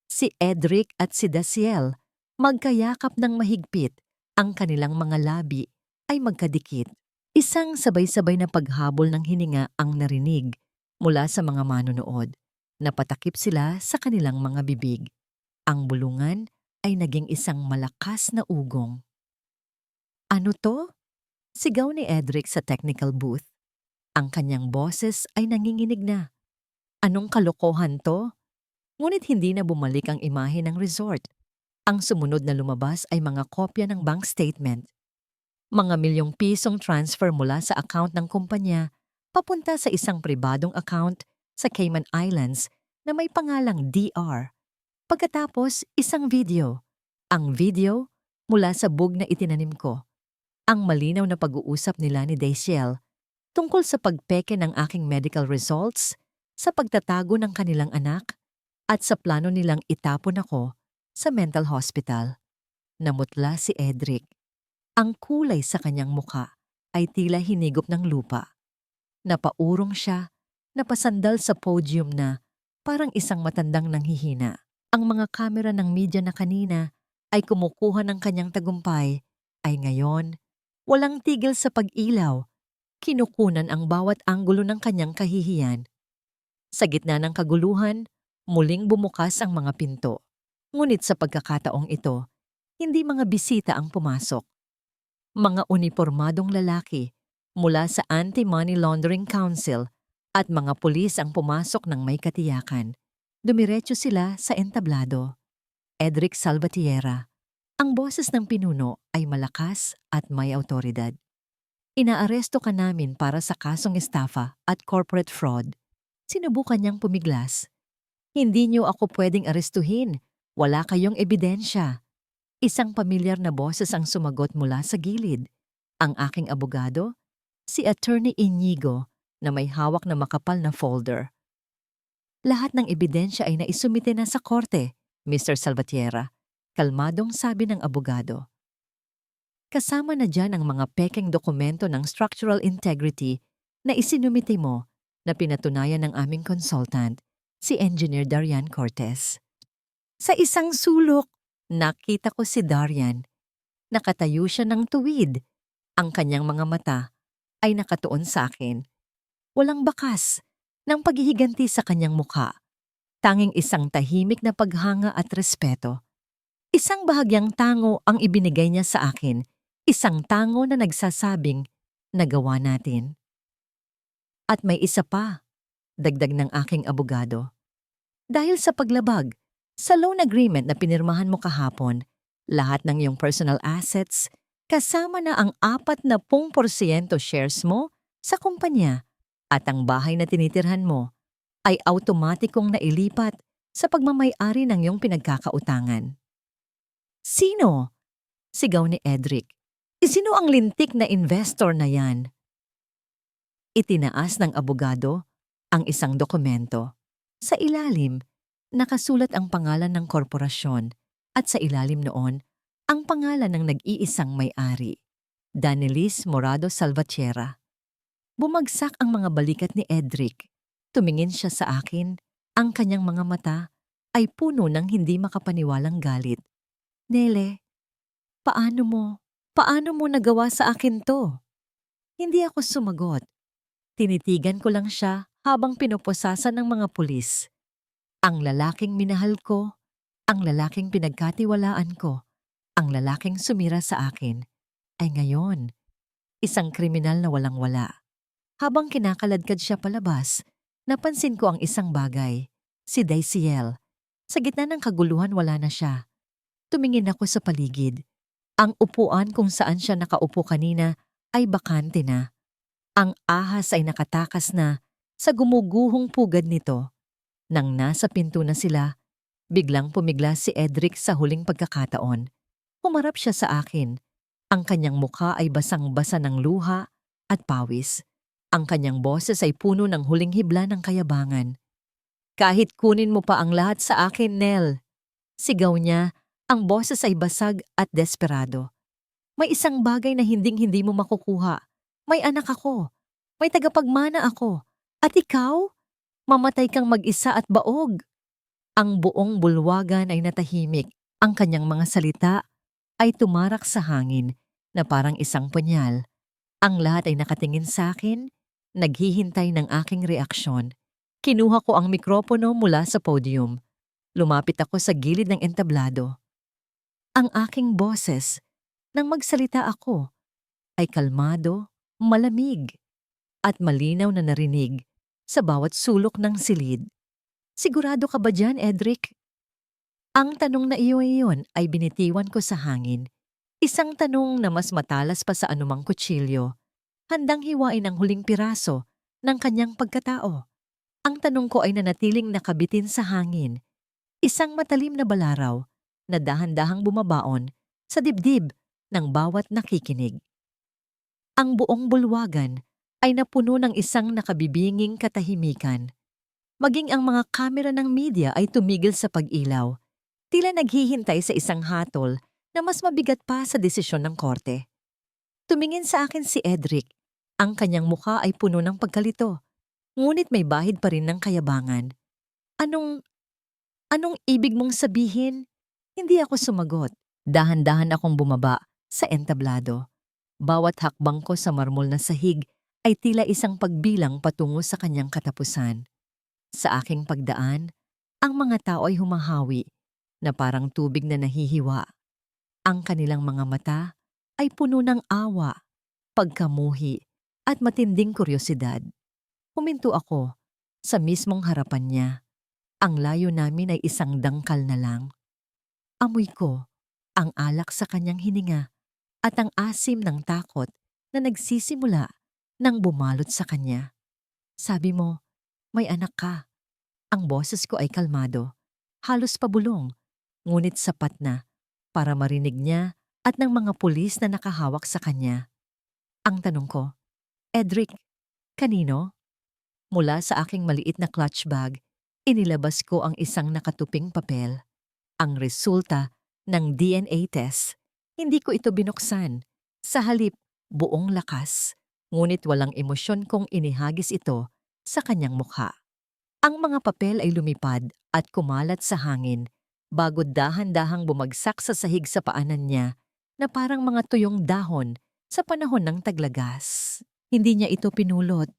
Si Edric at si Daciel magkayakap ng mahigpit, ang kanilang mga labi ay magkadikit. Isang sabay-sabay na paghabol ng hininga ang narinig mula sa mga manonood. Napatakip sila sa kanilang mga bibig. Ang bulungan ay naging isang malakas na ugong. Ano to? Sigaw ni Edric sa technical booth. Ang kanyang boses ay nanginginig na. Anong kalokohan to? Ngunit hindi na bumalik ang imahe ng resort. Ang sumunod na lumabas ay mga kopya ng bank statement. Mga milyong pisong transfer mula sa account ng kumpanya papunta sa isang pribadong account sa Cayman Islands na may pangalang DR. Pagkatapos, isang video. Ang video mula sa bug na itinanim ko. Ang malinaw na pag-uusap nila ni Daciel tungkol sa pagpeke ng aking medical results, sa pagtatago ng kanilang anak, at sa plano nilang itapon ako sa mental hospital. Namutla si Edric. Ang kulay sa kanyang muka ay tila hinigop ng lupa. Napaurong siya, napasandal sa podium na parang isang matandang nanghihina. Ang mga kamera ng media na kanina ay kumukuha ng kanyang tagumpay, ay ngayon walang tigil sa pag-ilaw. Kinukunan ang bawat anggulo ng kanyang kahihiyan. Sa gitna ng kaguluhan, muling bumukas ang mga pinto. Ngunit sa pagkakataong ito, hindi mga bisita ang pumasok. Mga unipormadong lalaki mula sa Anti-Money Laundering Council at mga pulis ang pumasok ng may katiyakan. Dumiretso sila sa entablado. Edric Salvatierra. Ang boses ng pinuno ay malakas at may awtoridad. Inaaresto ka namin para sa kasong estafa at corporate fraud. Sinubukan niyang pumiglas. Hindi niyo ako pwedeng arestuhin. Wala kayong ebidensya. Isang pamilyar na boses ang sumagot mula sa gilid. Ang aking abogado, si Attorney Inigo, na may hawak na makapal na folder. Lahat ng ebidensya ay naisumite na sa korte, Mr. Salvatierra. Kalmadong sabi ng abogado. Kasama na dyan ang mga pekeng dokumento ng structural integrity na isinumite mo na pinatunayan ng aming consultant, si Engineer Darian Cortez. Sa isang sulok, nakita ko si Darian. Nakatayo siya ng tuwid. Ang kanyang mga mata ay nakatuon sa akin. Walang bakas ng paghihiganti sa kanyang mukha. Tanging isang tahimik na paghanga at respeto. Isang bahagyang tango ang ibinigay niya sa akin. Isang tango na nagsasabing, nagawa natin. At may isa pa, dagdag ng aking abogado. Dahil sa paglabag, sa loan agreement na pinirmahan mo kahapon, lahat ng iyong personal assets, kasama na ang 40% shares mo sa kumpanya, At ang bahay na tinitirhan mo ay automatikong nailipat sa pagmamay-ari ng iyong pinagkakautangan. Sino? Sigaw ni Edric. Sino ang lintik na investor na yan? Itinaas ng abogado ang isang dokumento. Sa ilalim, nakasulat ang pangalan ng korporasyon at sa ilalim noon, ang pangalan ng nag-iisang may-ari, Danielis Morado Salvatierra. Bumagsak ang mga balikat ni Edric. Tumingin siya sa akin. Ang kanyang mga mata ay puno ng hindi makapaniwalang galit. Nele, paano mo nagawa sa akin to? Hindi ako sumagot. Tinitigan ko lang siya habang pinoposasan ng mga pulis. Ang lalaking minahal ko, ang lalaking pinagkatiwalaan ko, ang lalaking sumira sa akin, ay ngayon, isang kriminal na walang-wala. Habang kinakaladkad siya palabas, napansin ko ang isang bagay, si Daisiel. Sa gitna ng kaguluhan wala na siya. Tumingin ako sa paligid. Ang upuan kung saan siya nakaupo kanina ay bakante na. Ang ahas ay nakatakas na sa gumuguhong pugad nito. Nang nasa pinto na sila, biglang pumigla si Edric sa huling pagkakataon. Humarap siya sa akin. Ang kanyang mukha ay basang-basa ng luha at pawis. Ang kanyang boses ay puno ng huling hibla ng kayabangan. Kahit kunin mo pa ang lahat sa akin, Nel. Sigaw niya, ang boses ay basag at desperado. May isang bagay na hinding-hindi mo makukuha. May anak ako. May tagapagmana ako. At ikaw? Mamatay kang mag-isa at baog. Ang buong bulwagan ay natahimik. Ang kanyang mga salita ay tumarak sa hangin na parang isang punyal. Ang lahat ay nakatingin sa akin, naghihintay ng aking reaksyon. Kinuha ko ang mikropono mula sa podium. Lumapit ako sa gilid ng entablado. Ang aking boses, nang magsalita ako, ay kalmado, malamig, at malinaw na narinig sa bawat sulok ng silid. Sigurado ka ba dyan, Edric? Ang tanong na iyon ay binitiwan ko sa hangin. Isang tanong na mas matalas pa sa anumang kutsilyo. Handang hiwain ang huling piraso ng kanyang pagkatao. Ang tanong ko ay nanatiling nakabitin sa hangin. Isang matalim na balaraw na dahan-dahang bumabaon sa dibdib ng bawat nakikinig. Ang buong bulwagan ay napuno ng isang nakabibinging katahimikan. Maging ang mga kamera ng media ay tumigil sa pag-ilaw. Tila naghihintay sa isang hatol na mas mabigat pa sa desisyon ng korte. Tumingin sa akin si Edric. Ang kanyang mukha ay puno ng pagkalito. Ngunit may bahid pa rin ng kayabangan. Anong ibig mong sabihin? Hindi ako sumagot. Dahan-dahan akong bumaba sa entablado. Bawat hakbang ko sa marmol na sahig ay tila isang pagbilang patungo sa kanyang katapusan. Sa aking pagdaan, ang mga tao ay humahawi na parang tubig na nahihiwa. Ang kanilang mga mata ay puno ng awa, pagkamuhi at matinding kuryosidad. Huminto ako sa mismong harapan niya. Ang layo namin ay isang dangkal na lang. Amoy ko ang alak sa kanyang hininga at ang asim ng takot na nagsisimula nang bumalot sa kanya. Sabi mo, may anak ka. Ang boses ko ay kalmado, halos pabulong, ngunit sapat na para marinig niya at ng mga pulis na nakahawak sa kanya. Ang tanong ko, Edric, kanino? Mula sa aking maliit na clutch bag, inilabas ko ang isang nakatuping papel. Ang resulta ng DNA test. Hindi ko ito binuksan. Sa halip, buong lakas. Ngunit walang emosyon kong inihagis ito sa kanyang mukha. Ang mga papel ay lumipad at kumalat sa hangin bago dahan-dahang bumagsak sa sahig sa paanan niya na parang mga tuyong dahon sa panahon ng taglagas. Hindi niya ito pinulot.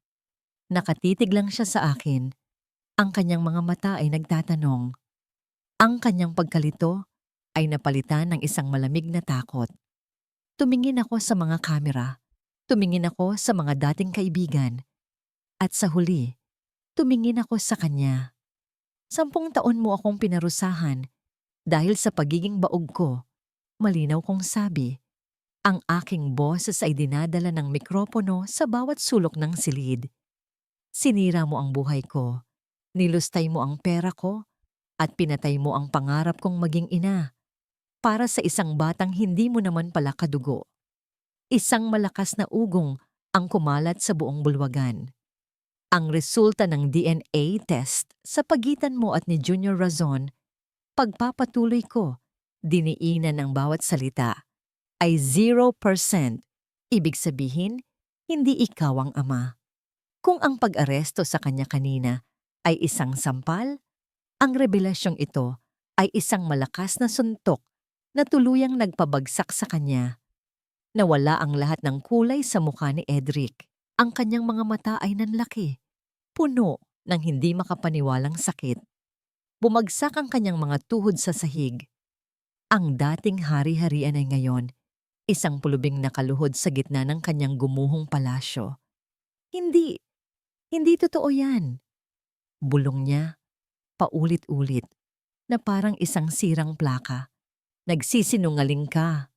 Nakatitig lang siya sa akin. Ang kanyang mga mata ay nagtatanong. Ang kanyang pagkalito ay napalitan ng isang malamig na takot. Tumingin ako sa mga kamera. Tumingin ako sa mga dating kaibigan. At sa huli, tumingin ako sa kanya. 10 taon mo akong pinarusahan dahil sa pagiging baog ko. Malinaw kong sabi. Ang aking boses ay dinadala ng mikropono sa bawat sulok ng silid. Sinira mo ang buhay ko, nilustay mo ang pera ko, at pinatay mo ang pangarap kong maging ina para sa isang batang hindi mo naman pala kadugo. Isang malakas na ugong ang kumalat sa buong bulwagan. Ang resulta ng DNA test sa pagitan mo at ni Junior Razon, pagpapatuloy ko, diniinan ang bawat salita, ay 0%. Ibig sabihin, hindi ikaw ang ama. Kung ang pag-aresto sa kanya kanina ay isang sampal, ang revelasyong ito ay isang malakas na suntok na tuluyang nagpabagsak sa kanya. Nawala ang lahat ng kulay sa mukha ni Edric. Ang kanyang mga mata ay nanlaki, puno ng hindi makapaniwalang sakit. Bumagsak ang kanyang mga tuhod sa sahig. Ang dating hari-harian ay ngayon, isang pulubing nakaluhod sa gitna ng kanyang gumuhong palasyo. Hindi totoo yan. Bulong niya, paulit-ulit, na parang isang sirang plaka. Nagsisinungaling ka.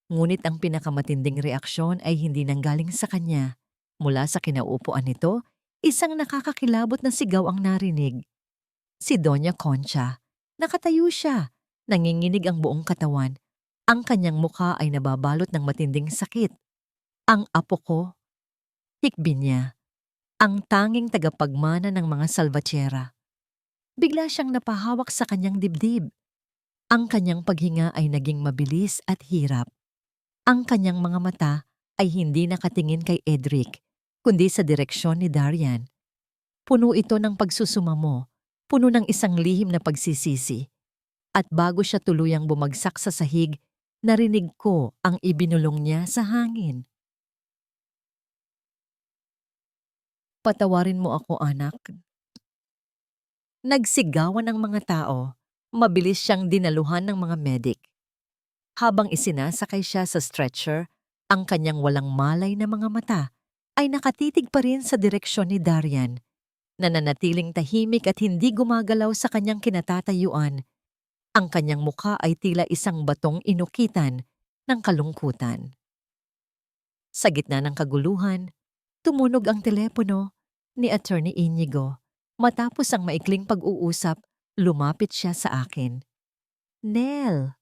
Ngunit ang pinakamatinding reaksyon ay hindi nanggaling sa kanya. Mula sa kinauupuan nito, isang nakakakilabot na sigaw ang narinig. Si Doña Concha. Nakatayo siya. Nanginginig ang buong katawan. Ang kanyang mukha ay nababalot ng matinding sakit. Ang apo ko, hikbi niya, ang tanging tagapagmana ng mga salvatierra. Bigla siyang napahawak sa kanyang dibdib. Ang kanyang paghinga ay naging mabilis at hirap. Ang kanyang mga mata ay hindi nakatingin kay Edric, kundi sa direksyon ni Darian. Puno ito ng pagsusumamo, puno ng isang lihim na pagsisisi. At bago siya tuluyang bumagsak sa sahig, narinig ko ang ibinulong niya sa hangin. Patawarin mo ako, anak. Nagsigawan ang mga tao. Mabilis siyang dinaluhan ng mga medik. Habang isinasakay siya sa stretcher, ang kanyang walang malay na mga mata ay nakatitig pa rin sa direksyon ni Darian, na nanatiling tahimik at hindi gumagalaw sa kanyang kinatatayuan. Ang kanyang mukha ay tila isang batong inukitan ng kalungkutan. Sa gitna ng kaguluhan, tumunog ang telepono ni Attorney Inigo. Matapos ang maikling pag-uusap, lumapit siya sa akin. "Nel,"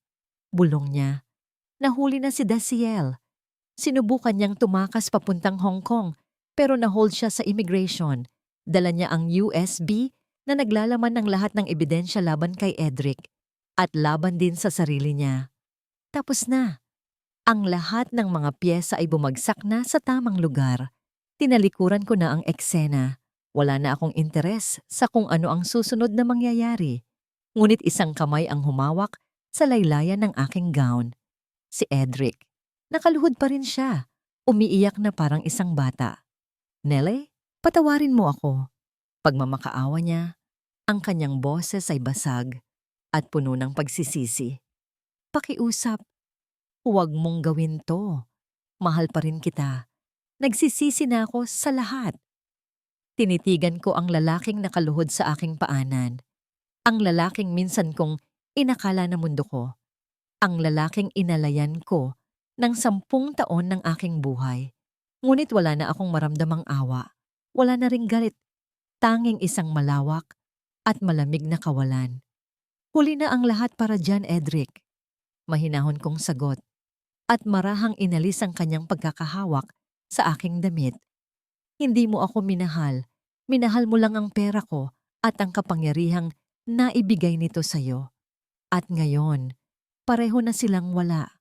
bulong niya, "nahuli na si Daciel. Sinubukan niyang tumakas papuntang Hong Kong pero nahold siya sa immigration. Dala niya ang USB na naglalaman ng lahat ng ebidensya laban kay Edric at laban din sa sarili niya. Tapos na. Ang lahat ng mga piyesa ay bumagsak na sa tamang lugar. Tinalikuran ko na ang eksena. Wala na akong interes sa kung ano ang susunod na mangyayari. Ngunit isang kamay ang humawak sa laylayan ng aking gown. Si Edric. Nakaluhod pa rin siya. Umiiyak na parang isang bata. "Nele, patawarin mo ako." Pagmamakaawa niya, ang kanyang boses ay basag at puno ng pagsisisi. "Pakiusap, huwag mong gawin to. Mahal pa rin kita. Nagsisisi na ako sa lahat." Tinitigan ko ang lalaking nakaluhod sa aking paanan. Ang lalaking minsan kong inakala na mundo ko. Ang lalaking inalayan ko ng 10 taon ng aking buhay. Ngunit wala na akong maramdamang awa. Wala na ring galit. Tanging isang malawak at malamig na kawalan. "Huli na ang lahat para dyan, Edric." Mahinahon kong sagot. At marahang inalis ang kanyang pagkakahawak sa aking damit. "Hindi mo ako minahal. Minahal mo lang ang pera ko at ang kapangyarihang naibigay nito sa'yo. At ngayon, pareho na silang wala.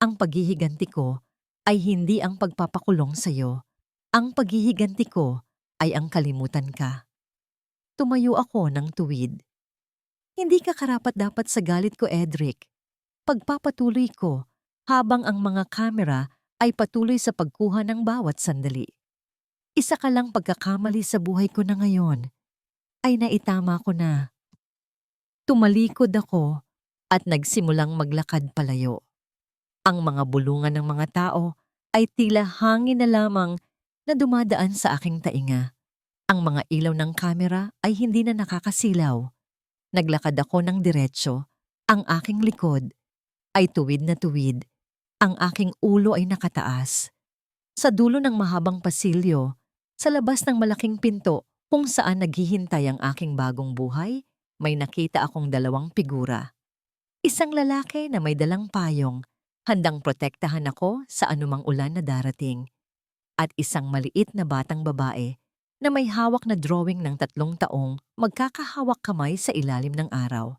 Ang paghihiganti ko ay hindi ang pagpapakulong sa'yo. Ang paghihiganti ko ay ang kalimutan ka." Tumayo ako ng tuwid. "Hindi ka karapat-dapat sa galit ko, Edric." Pagpapatuloy ko habang ang mga kamera ay patuloy sa pagkuha ng bawat sandali. "Isa ka lang pagkakamali sa buhay ko na ngayon ay naitama ko na." Tumalikod ako at nagsimulang maglakad palayo. Ang mga bulungan ng mga tao ay tila hangin na lamang na dumadaan sa aking tainga. Ang mga ilaw ng kamera ay hindi na nakakasilaw. Naglakad ako ng diretso. Ang aking likod ay tuwid na tuwid. Ang aking ulo ay nakataas. Sa dulo ng mahabang pasilyo, Sa labas ng malaking pinto kung saan naghihintay ang aking bagong buhay, may nakita akong dalawang figura. Isang lalaki na may dalang payong, handang protektahan ako sa anumang ulan na darating. At isang maliit na batang babae na may hawak na drawing ng 3 taong magkakahawak kamay sa ilalim ng araw.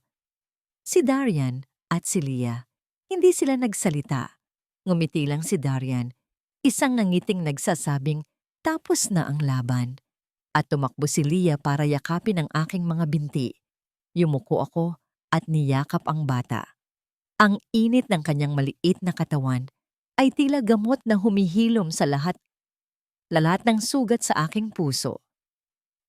Si Darian at si Leah. Hindi sila nagsalita. Ngumiti lang si Darian, isang nangiting nagsasabing tapos na ang laban. At tumakbo si Leah para yakapin ang aking mga binti. Yumuko ako at niyakap ang bata. Ang init ng kanyang maliit na katawan ay tila gamot na humihilom sa lahat ng sugat sa aking puso.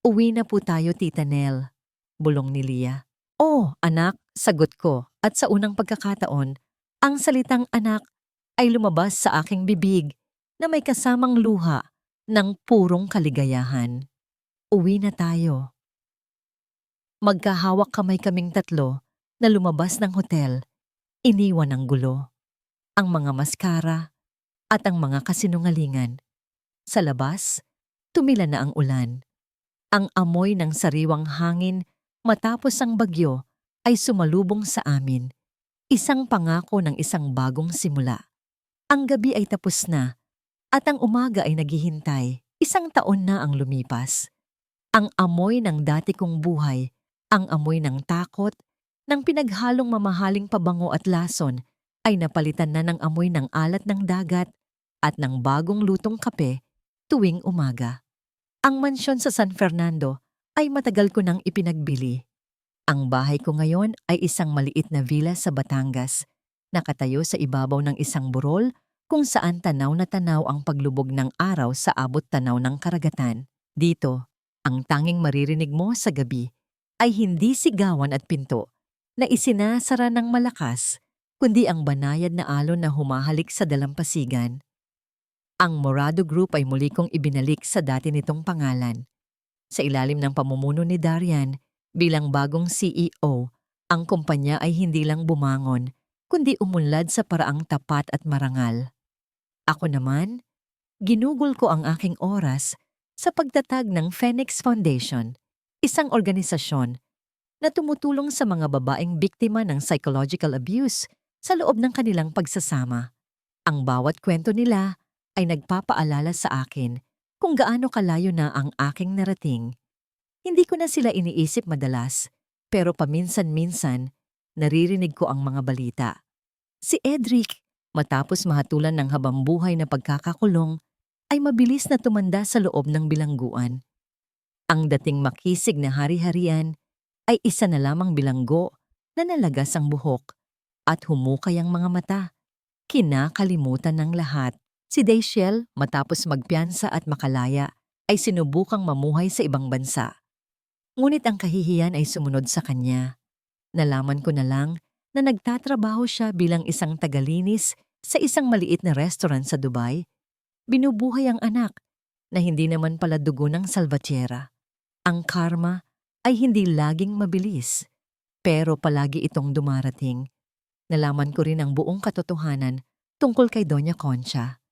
Uwi na po tayo, Tita Nell, bulong ni Leah. Oh, anak, sagot ko at sa unang pagkakataon, ang salitang anak ay lumabas sa aking bibig na may kasamang luha ng purong kaligayahan. Uwi na tayo. Magkahawak kamay kaming 3 na lumabas ng hotel, iniwan ang gulo, ang mga maskara at ang mga kasinungalingan. Sa labas, tumila na ang ulan. Ang amoy ng sariwang hangin matapos ang bagyo ay sumalubong sa amin, isang pangako ng isang bagong simula. Ang gabi ay tapos na at ang umaga ay naghihintay. 1 taon na ang lumipas. Ang amoy ng dati kong buhay, ang amoy ng takot, ng pinaghalong mamahaling pabango at lason ay napalitan na ng amoy ng alat ng dagat at ng bagong lutong kape tuwing umaga. Ang mansyon sa San Fernando ay matagal ko nang ipinagbili. Ang bahay ko ngayon ay isang maliit na villa sa Batangas, nakatayo sa ibabaw ng isang burol kung saan tanaw na tanaw ang paglubog ng araw sa abot tanaw ng karagatan. Dito, ang tanging maririnig mo sa gabi ay hindi sigawan at pinto na isinasara ng malakas, kundi ang banayad na alon na humahalik sa dalampasigan. Ang Morado Group ay muli kong ibinalik sa dati nitong pangalan. Sa ilalim ng pamumuno ni Darian bilang bagong CEO, ang kumpanya ay hindi lang bumangon, kundi umunlad sa paraang tapat at marangal. Ako naman, ginugol ko ang aking oras sa pagtatag ng Phoenix Foundation, isang organisasyon na tumutulong sa mga babaeng biktima ng psychological abuse sa loob ng kanilang pagsasama. Ang bawat kwento nila ay nagpapaalala sa akin kung gaano kalayo na ang aking narating. Hindi ko na sila iniisip madalas, pero paminsan-minsan, naririnig ko ang mga balita. Si Edric, matapos mahatulan ng habambuhay na pagkakakulong, ay mabilis na tumanda sa loob ng bilangguan. Ang dating makisig na hari-harian ay isa na lamang bilanggo na nalagas ang buhok at humukay ang mga mata. Kinakalimutan ng lahat. Si Daciel, matapos magpiyansa at makalaya, ay sinubukang mamuhay sa ibang bansa. Ngunit ang kahihiyan ay sumunod sa kanya. Nalaman ko na lang na nagtatrabaho siya bilang isang tagalinis sa isang maliit na restaurant sa Dubai. Binubuhay ang anak na hindi naman pala dugo ng Salvatierra. Ang karma ay hindi laging mabilis, pero palagi itong dumarating. Nalaman ko rin ang buong katotohanan tungkol kay Doña Concha.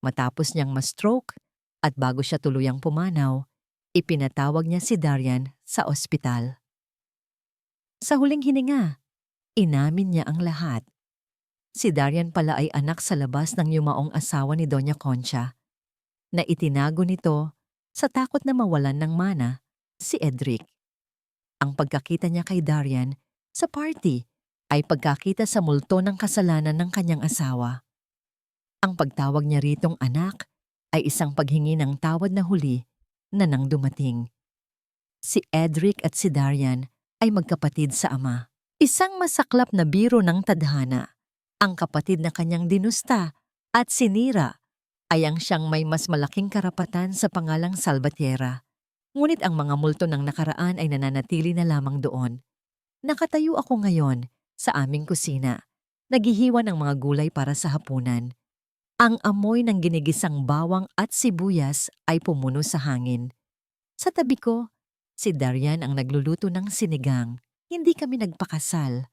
Matapos niyang ma-stroke at bago siya tuluyang pumanaw, ipinatawag niya si Darian sa ospital. Sa huling hininga, inamin niya ang lahat. Si Darian pala ay anak sa labas ng yumaong asawa ni Doña Concha, na itinago nito sa takot na mawalan ng mana si Edric. Ang pagkakita niya kay Darian sa party ay pagkakita sa multo ng kasalanan ng kanyang asawa. Ang pagtawag niya ritong anak ay isang paghingi ng tawad na huli na nang dumating. Si Edric at si Darian ay magkapatid sa ama. Isang masaklap na biro ng tadhana. Ang kapatid na kanyang dinusta at sinira ay ang siyang may mas malaking karapatan sa pangalang Salvatierra. Ngunit ang mga multo ng nakaraan ay nananatili na lamang doon. Nakatayo ako ngayon sa aming kusina, naghihiwa ng mga gulay para sa hapunan. Ang amoy ng ginigisang bawang at sibuyas ay pumuno sa hangin. Sa tabi ko, si Darian ang nagluluto ng sinigang. Hindi kami nagpakasal.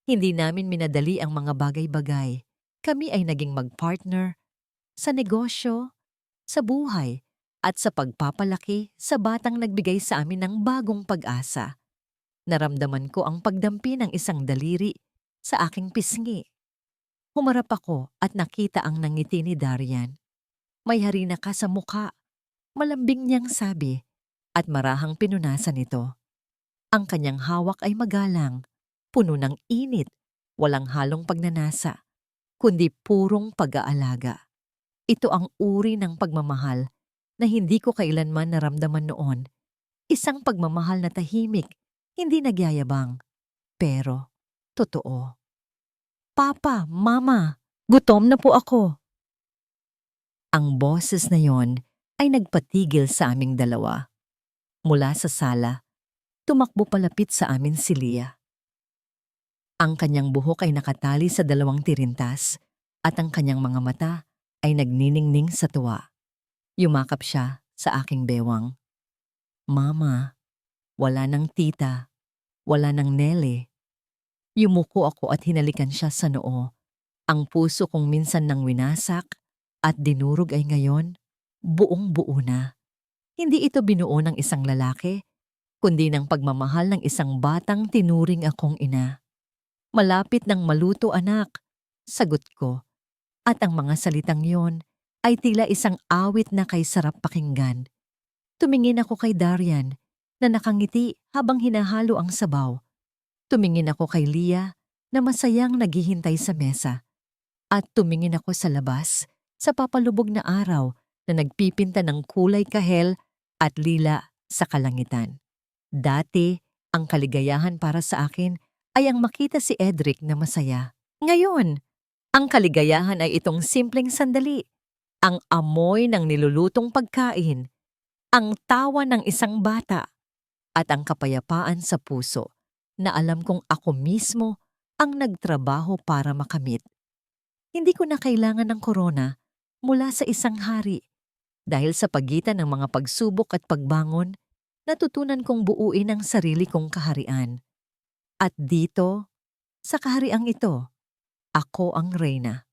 Hindi namin minadali ang mga bagay-bagay. Kami ay naging magpartner sa negosyo, sa buhay, at sa pagpapalaki sa batang nagbigay sa amin ng bagong pag-asa. Naramdaman ko ang pagdampi ng isang daliri sa aking pisngi. Humarap ako at nakita ang nangiti ni Darian. May harina ka sa mukha, malambing niyang sabi, at marahang pinunasan ito. Ang kanyang hawak ay magalang, puno ng init, walang halong pagnanasa, kundi purong pag-aalaga. Ito ang uri ng pagmamahal na hindi ko kailanman naramdaman noon. Isang pagmamahal na tahimik, hindi nagyayabang, pero totoo. Papa, Mama, gutom na po ako. Ang boses na yon ay nagpatigil sa aming dalawa. Mula sa sala, tumakbo palapit sa amin si Leah. Ang kanyang buhok ay nakatali sa dalawang tirintas at ang kanyang mga mata ay nagniningning sa tuwa. Yumakap siya sa aking bewang. Mama, wala nang tita, wala nang Nele. Yumuko ako at hinalikan siya sa noo. Ang puso kong minsan nang winasak at dinurog ay ngayon, buong-buo na. Hindi ito binuo ng isang lalaki, kundi ng pagmamahal ng isang batang tinuring akong ina. Malapit ng maluto anak, sagot ko. At ang mga salitang yon ay tila isang awit na kay sarap pakinggan. Tumingin ako kay Darian na nakangiti habang hinahalo ang sabaw. Tumingin ako kay Leah na masayang naghihintay sa mesa. At tumingin ako sa labas sa papalubog na araw na nagpipinta ng kulay kahel at lila sa kalangitan. Dati, ang kaligayahan para sa akin ay ang makita si Edric na masaya. Ngayon, ang kaligayahan ay itong simpleng sandali. Ang amoy ng nilulutong pagkain, ang tawa ng isang bata, at ang kapayapaan sa puso na alam kong ako mismo ang nagtrabaho para makamit. Hindi ko na kailangan ng korona mula sa isang hari. Dahil sa pagitan ng mga pagsubok at pagbangon, natutunan kong buuin ang sarili kong kaharian. At dito, sa kahariang ito, ako ang reyna.